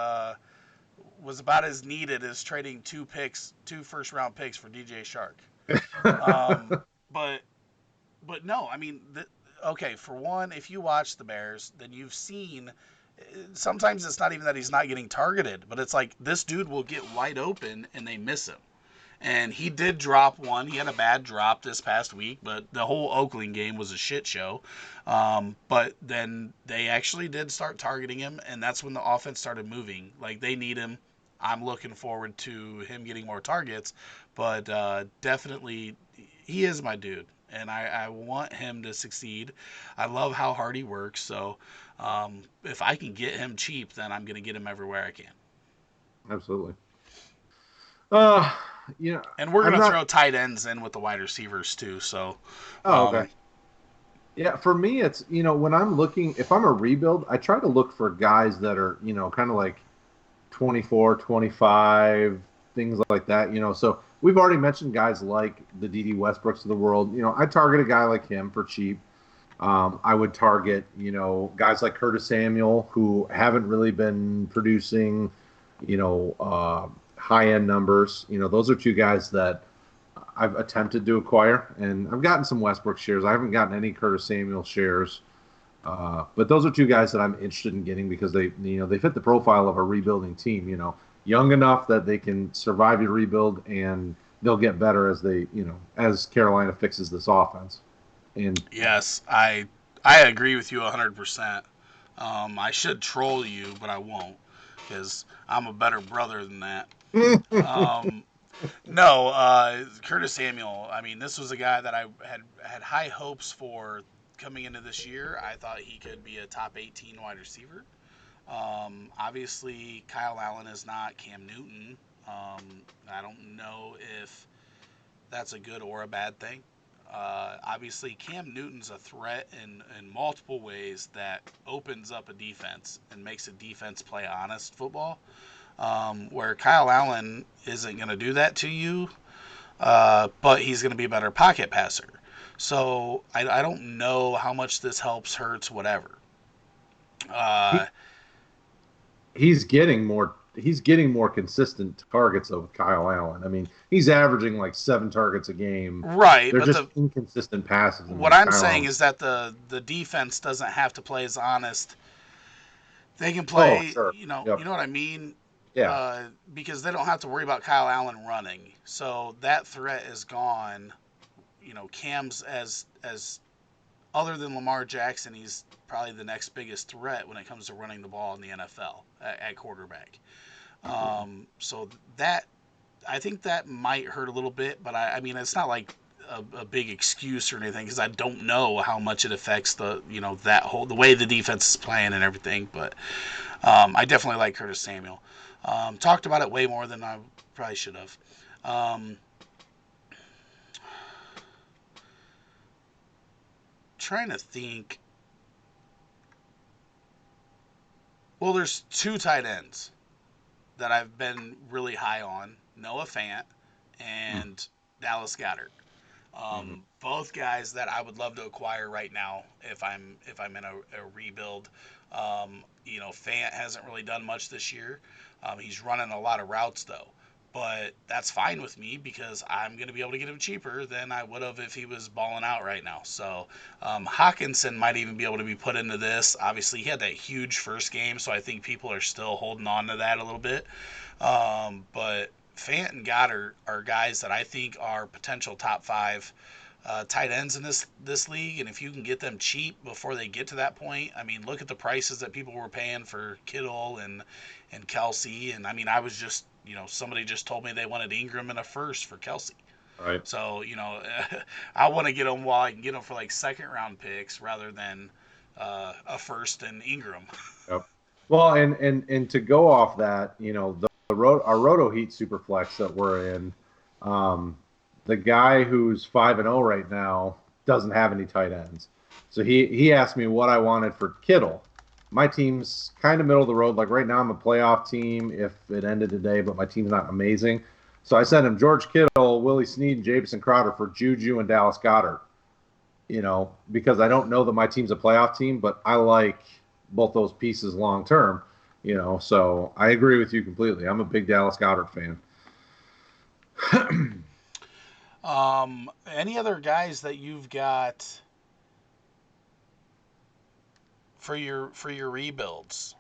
needed as trading 2 first round picks for DJ Shark. But no, I mean, okay, for one, if you watch the Bears, then you've seen. Sometimes it's not even that he's not getting targeted, but it's like this dude will get wide open and they miss him. And he did drop one. He had a bad drop this past week, but the whole Oakland game was a shit show. But then they actually did start targeting him, and that's when the offense started moving. Like, they need him. I'm looking forward to him getting more targets, but definitely he is my dude, and I want him to succeed. I love how hard he works, so if I can get him cheap, then I'm going to get him everywhere I can. Absolutely. And we're going to throw tight ends in with the wide receivers too. So. Okay. Yeah, for me, it's when I'm looking, if I'm a rebuild, I try to look for guys that are kind of like 24, 25, things like that. So we've already mentioned guys like the D.D. Westbrooks of the world. I target a guy like him for cheap. I would target, guys like Curtis Samuel who haven't really been producing, high-end numbers. Those are 2 guys that I've attempted to acquire, and I've gotten some Westbrook shares. I haven't gotten any Curtis Samuel shares, but those are 2 guys that I'm interested in getting because they fit the profile of a rebuilding team. Young enough that they can survive your rebuild, and they'll get better as as Carolina fixes this offense. And yes, I agree with you 100%. I should troll you, but I won't because I'm a better brother than that. No, Curtis Samuel. I mean, this was a guy that I had high hopes for coming into this year. I thought he could be a top 18 wide receiver. Obviously, Kyle Allen is not Cam Newton. I don't know if that's a good or a bad thing. Obviously, Cam Newton's a threat in multiple ways that opens up a defense and makes a defense play honest football. Where Kyle Allen isn't going to do that to you, but he's going to be a better pocket passer. So I don't know how much this helps, hurts, whatever. He, Uh, he's getting more consistent targets of Kyle Allen. I mean, he's averaging like 7 targets a game. right, They're but just the inconsistent passes. I what mean, I'm Kyle saying Allen. is that the defense doesn't have to play as honest. They can Oh, play, sure. you Yep. know what I mean, Yeah. because they don't have to worry about Kyle Allen running. So that threat is gone. Cam's as other than Lamar Jackson, he's probably the next biggest threat when it comes to running the ball in the NFL at quarterback. So that I think that might hurt a little bit, but I mean it's not like a big excuse or anything because I don't know how much it affects that whole the way the defense is playing and everything. But I definitely like Curtis Samuel. Talked about it way more than I probably should have. Um, Trying to think. Well, there's two tight ends that I've been really high on: Noah Fant and Dallas Goedert. Mm-hmm. Both guys that I would love to acquire right now if I'm in a rebuild. Fant hasn't really done much this year. He's running a lot of routes though, but that's fine with me because I'm going to be able to get him cheaper than I would have if he was balling out right now. So Hawkinson might even be able to be put into this. Obviously, he had that huge first game, so I think people are still holding on to that a little bit. But Fant and Goddard are guys that I think are potential top five tight ends in this league, and if you can get them cheap before they get to that point, I mean, look at the prices that people were paying for Kittle and Kelsey, and I mean, I was just somebody just told me they wanted Ingram in a first for Kelsey, Right. so I want to get them while I can get them for like second round picks rather than a first and Ingram. Yep. Well, and to go off that, our Roto Heat Superflex that we're in, um, the guy who's 5-0 right now doesn't have any tight ends. So he asked me what I wanted for Kittle. My team's kind of middle of the road. Like right now, I'm a playoff team if it ended today, but my team's not amazing. So I sent him George Kittle, Willie Snead, Jamison Crowder for Juju and Dallas Goddard. Because I don't know that my team's a playoff team, but I like both those pieces long term. So I agree with you completely. I'm a big Dallas Goddard fan. Any other guys that you've got for your rebuilds?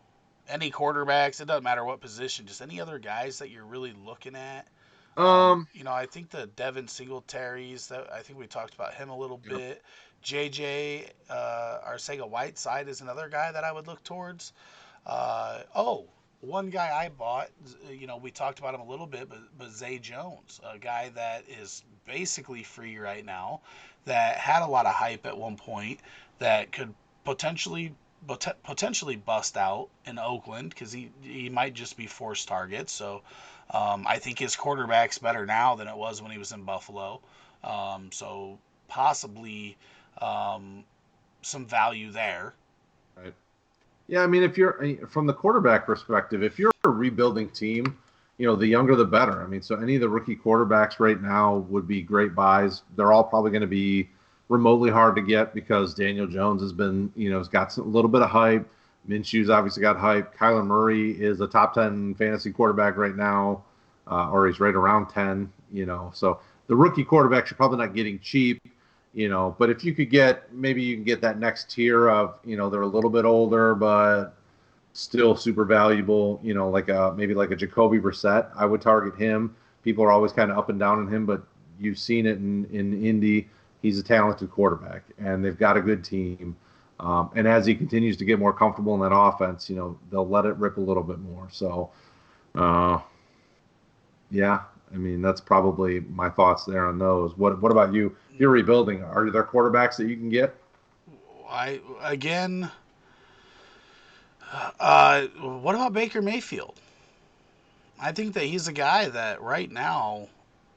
Any quarterbacks? It doesn't matter what position. Just any other guys that you're really looking at. um, I think the Devin Singletaries. That I think we talked about him a little yep, bit. JJ Arcega Whiteside is another guy that I would look towards. One guy I bought. We talked about him a little bit, but Zay Jones, a guy that is basically free right now, that had a lot of hype at one point, that could potentially potentially bust out in Oakland because he might just be forced targets. So I think his quarterback's better now than it was when he was in Buffalo. So possibly um, some value there. right. Yeah, I mean, if you're from the quarterback perspective, if you're a rebuilding team, the younger the better. I mean, so any of the rookie quarterbacks right now would be great buys. They're all probably going to be remotely hard to get because Daniel Jones has been, has got a little bit of hype. Minshew's obviously got hype. Kyler Murray is a top 10 fantasy quarterback right now, or he's right around 10. So the rookie quarterbacks you're probably not getting cheap. But if you could maybe you can get that next tier of, they're a little bit older, but still super valuable, like maybe like a Jacoby Brissett. I would target him. People are always kind of up and down on him, but you've seen it in Indy. He's a talented quarterback, and they've got a good team. And as he continues to get more comfortable in that offense, they'll let it rip a little bit more. So, uh, yeah, I mean, that's probably my thoughts there on those. What about you? If you're rebuilding, are there quarterbacks that you can get? I again. What about Baker Mayfield? I think that he's a guy that right now,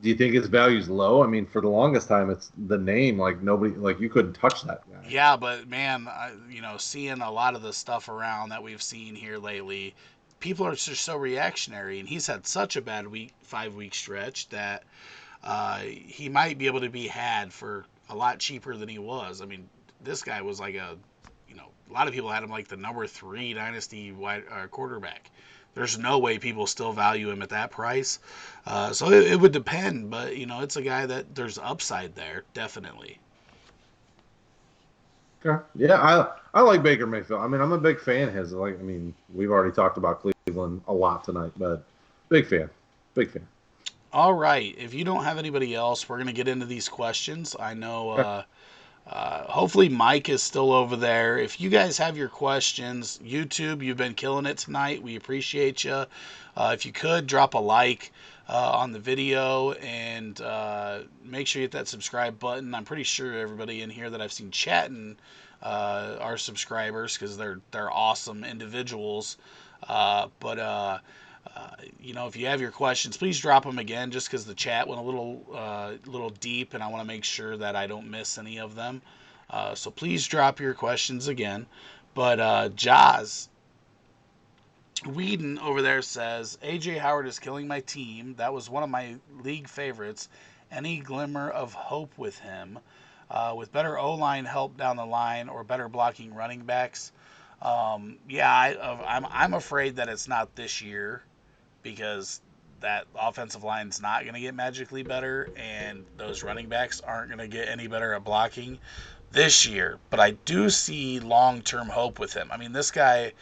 Do you think his value's low? I mean, for the longest time, it's the name. Like nobody, like you couldn't touch that guy. yeah, but man, seeing a lot of the stuff around that we've seen here lately, people are just so reactionary, and he's had such a bad 5 week stretch that he might be able to be had for a lot cheaper than he was. I mean, this guy was like a lot of people had him like the number 3 dynasty quarterback. There's no way people still value him at that price. So it would depend, but it's a guy that there's upside there, definitely. Okay. Yeah, I like Baker Mayfield. I mean, I'm a big fan of his. Like, I mean, we've already talked about Cleveland a lot tonight, but big fan, big fan. All right. If you don't have anybody else, we're gonna get into these questions. I know. Okay. Hopefully Mike is still over there. If you guys have your questions, YouTube, you've been killing it tonight. We appreciate you. If you could drop a like on the video and make sure you hit that subscribe button. I'm pretty sure everybody in here that I've seen chatting are subscribers because they're awesome individuals. But if you have your questions, please drop them again, just because the chat went a little deep, and I want to make sure that I don't miss any of them. So please drop your questions again. But Jaws Whedon over there says AJ Howard is killing my team. That was one of my league favorites. Any glimmer of hope with him? With better O line help down the line or better blocking running backs. Yeah, I'm afraid that it's not this year because that offensive line's not going to get magically better, and those running backs aren't going to get any better at blocking this year. But I do see long-term hope with him. I mean, this guy,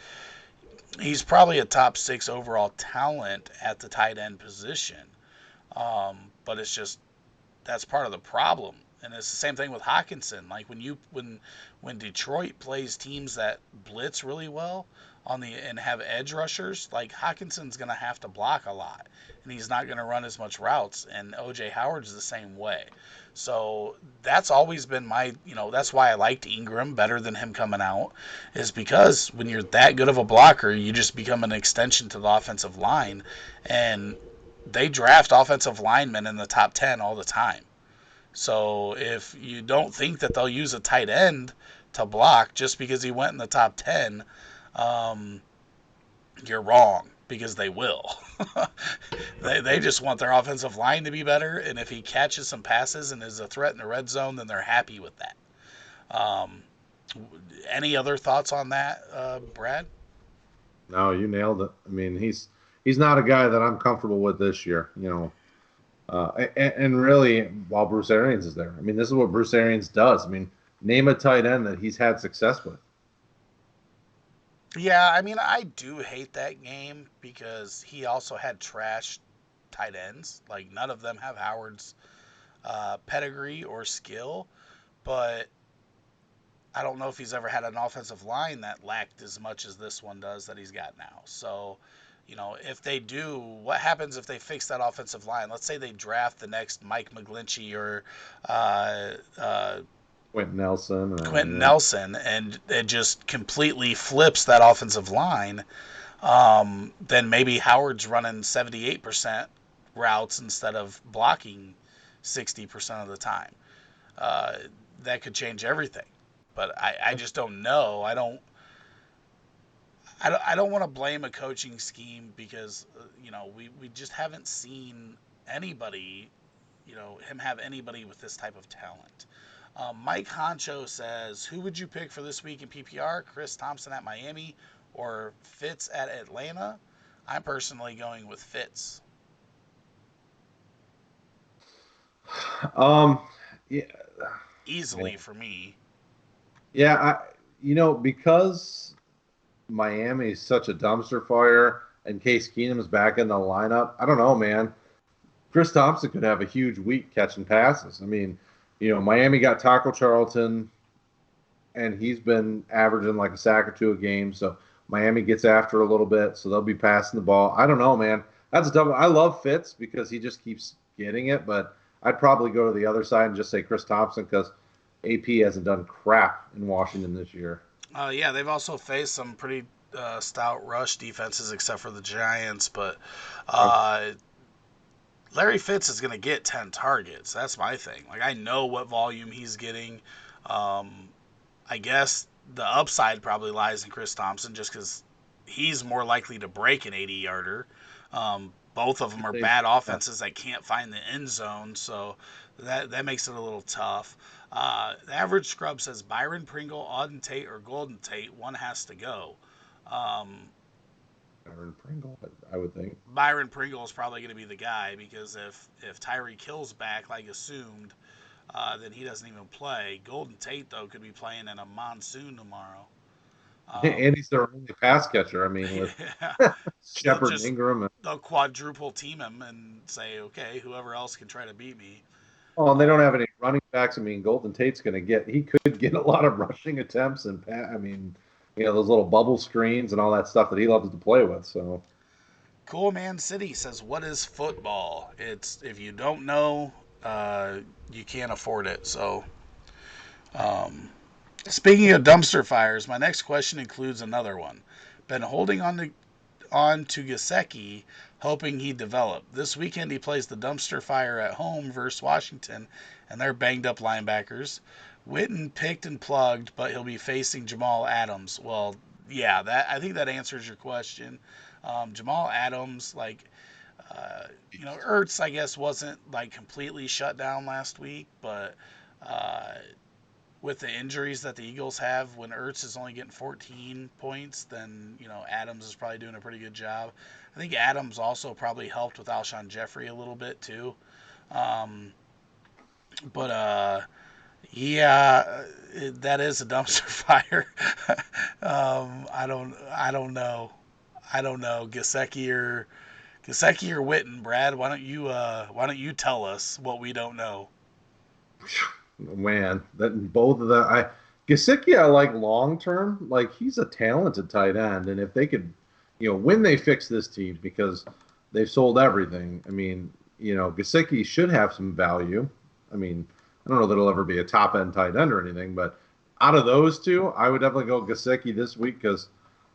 he's probably a top 6 overall talent at the tight end position. But it's just that's part of the problem. And it's the same thing with Hawkinson. Like when Detroit plays teams that blitz really well and have edge rushers, like Hawkinson's gonna have to block a lot, and he's not gonna run as much routes. And OJ Howard's the same way. So that's always been that's why I liked Ingram better than him coming out, is because when you're that good of a blocker, you just become an extension to the offensive line, and they draft offensive linemen in the top 10 all the time. So if you don't think that they'll use a tight end to block just because he went in the top 10, um, you're wrong, because they will. They just want their offensive line to be better, and if he catches some passes and is a threat in the red zone, then they're happy with that. Um, any other thoughts on that, Brad? No, you nailed it. I mean, he's not a guy that I'm comfortable with this year. And really, while Bruce Arians is there, I mean, this is what Bruce Arians does. I mean, name a tight end that he's had success with. Yeah, I mean, I do hate that game because he also had trash tight ends. Like, none of them have Howard's pedigree or skill, but I don't know if he's ever had an offensive line that lacked as much as this one does that he's got now. So, if they do, what happens if they fix that offensive line? Let's say they draft the next Mike McGlinchey or uh, uh, Quentin Nelson. Quentin Yeah. Nelson, and it just completely flips that offensive line. Then maybe Howard's running 78% routes instead of blocking 60% of the time. Uh, that could change everything. But I just don't know. I don't want to blame a coaching scheme because we just haven't seen anybody, him have anybody with this type of talent. Mike Honcho says, who would you pick for this week in PPR? Chris Thompson at Miami or Fitz at Atlanta? I'm personally going with Fitz. Um, yeah, Easily for me. yeah. Because Miami is such a dumpster fire, and Case Keenum is back in the lineup. I don't know, man. Chris Thompson could have a huge week catching passes. I mean, Miami got Taco Charlton, and he's been averaging like a sack or two a game. So Miami gets after a little bit, so they'll be passing the ball. I don't know, man. That's a tough one. I love Fitz because he just keeps getting it, but I'd probably go to the other side and just say Chris Thompson because AP hasn't done crap in Washington this year. Yeah, they've also faced some pretty stout rush defenses, except for the Giants. But Uh, uh, Larry Fitz is going to get 10 targets. That's my thing. Like, I know what volume he's getting. Um, I guess the upside probably lies in Chris Thompson just because he's more likely to break an 80-yarder. both of them are They- bad yeah. offenses that can't find the end zone, so that makes it a little tough. The average scrub says Byron Pringle, Auden Tate, or Golden Tate. One has to go. Um, Aaron Pringle, I would think. Byron Pringle is probably going to be the guy because if Tyreek Hill's back like assumed, then he doesn't even play. Golden Tate though could be playing in a monsoon tomorrow. And he's their only pass catcher. I mean, with Yeah, they'll Shepard and just Ingram. they'll quadruple team him and say, okay, whoever else can try to beat me. Oh, and they don't Um, have any running backs. I mean, Golden Tate's going to get. He could get a lot of rushing attempts and I mean, those little bubble screens and all that stuff that he loves to play with. So Cool Man City says, "What is football? It's if you don't know, you can't afford it." So, um, speaking of dumpster fires, my next question includes another one. Been holding on to Gasecki, hoping he'd develop. This weekend he plays the dumpster fire at home versus Washington, and they're banged up linebackers. Witten picked and plugged, but he'll be facing Jamal Adams. Well, yeah, that I think that answers your question. Jamal Adams, Ertz, I guess, wasn't like completely shut down last week, but uh, with the injuries that the Eagles have, when Ertz is only getting 14 points, then Adams is probably doing a pretty good job. I think Adams also probably helped with Alshon Jeffrey a little bit too. Um, but yeah, that is a dumpster fire. I don't know. Gasecki or Witten, Brad. Why don't you tell us what we don't know? man, that both of the I Gesicki I like long term. Like he's a talented tight end, and if they could, when they fix this team because they've sold everything. I mean, Gesicki should have some value. I mean, I don't know that he'll ever be a top end tight end or anything, but out of those two, I would definitely go Gesicki this week because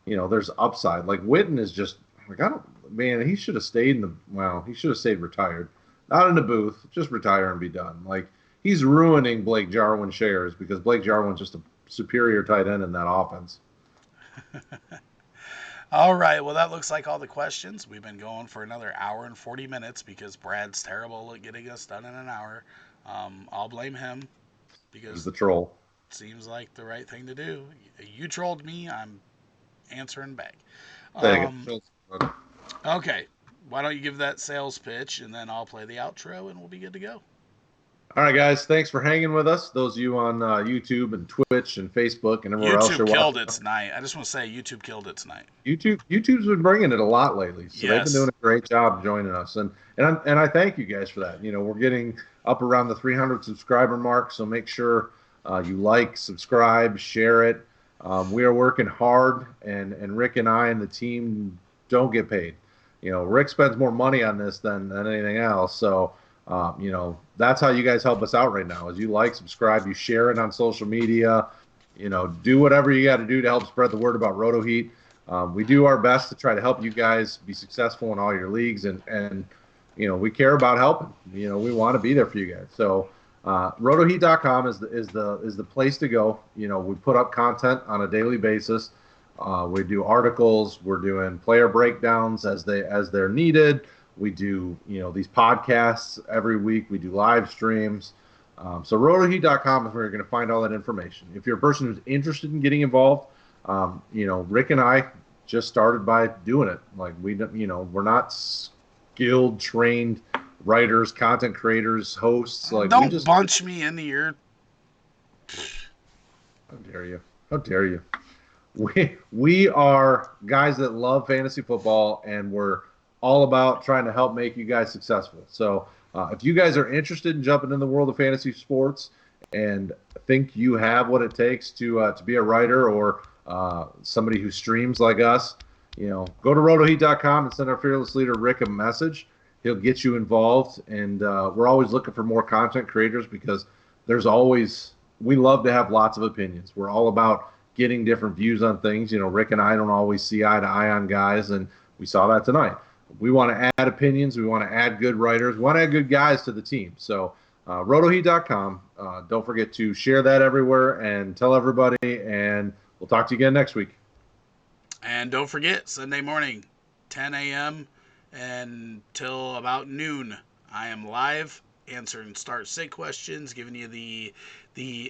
there's upside. Like Witten is just like I don't man, he should have stayed in the he should have stayed retired. Not in the booth, just retire and be done. Like he's ruining Blake Jarwin shares because Blake Jarwin's just a superior tight end in that offense. All right. Well, that looks like all the questions. We've been going for another hour and 40 minutes because Brad's terrible at getting us done in an hour. I'll blame him He's because the troll. it seems like the right thing to do. You trolled me. I'm answering back. Dang Um, it. okay. Why don't you give that sales pitch and then I'll play the outro and we'll be good to go. All right, guys. Thanks for hanging with us. Those of you on YouTube and Twitch and Facebook and everywhere else YouTube you're killed watching. it tonight. I just want to say YouTube killed it tonight. YouTube's been bringing it a lot lately, so they've been doing Yes. a great job joining us, and I thank you guys for that. We're getting up around the 300 subscriber mark, so make sure you like, subscribe, share it. We are working hard, and Rick and I and the team don't get paid. Rick spends more money on this than anything else, so that's how you guys help us out right now. Is you like, subscribe, you share it on social media. Do whatever you got to do to help spread the word about Roto Heat. We do our best to try to help you guys be successful in all your leagues, and we care about helping. We want to be there for you guys. So rotoheat.com is the place to go. We put up content on a daily basis. We do articles. We're doing player breakdowns as they're needed. We do these podcasts every week. We do live streams. So rotoheat.com is where you're going to find all that information. If you're a person who's interested in getting involved, Rick and I just started by doing it. Like we're not skilled, trained writers, content creators, hosts. Like we Don't just, bunch me into your. how dare you? How dare you? We are guys that love fantasy football, and we're all about trying to help make you guys successful. So if you guys are interested in jumping in the world of fantasy sports and think you have what it takes to be a writer or somebody who streams like us, go to rotoheat.com and send our fearless leader Rick a message. He'll get you involved, and we're always looking for more content creators because we love to have lots of opinions. We're all about getting different views on things. Rick and I don't always see eye to eye on guys, and we saw that tonight. We want to add opinions. We want to add good writers. We want to add good guys to the team. So rotoheat.com. Don't forget to share that everywhere and tell everybody, and we'll talk to you again next week. And don't forget, Sunday morning, 10 a.m. until about noon. I am live answering start sit questions, giving you the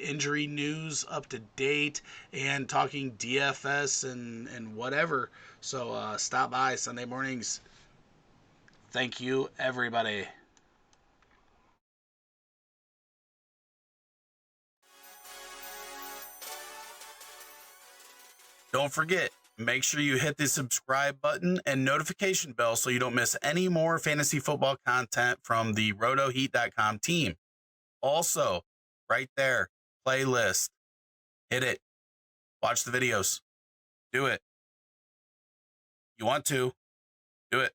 injury news up to date, and talking DFS and whatever. So stop by Sunday mornings. Thank you, everybody. Don't forget, make sure you hit the subscribe button and notification bell so you don't miss any more fantasy football content from the rotoheat.com team. Also, right there, playlist. Hit it. Watch the videos. Do it. You want to, do it.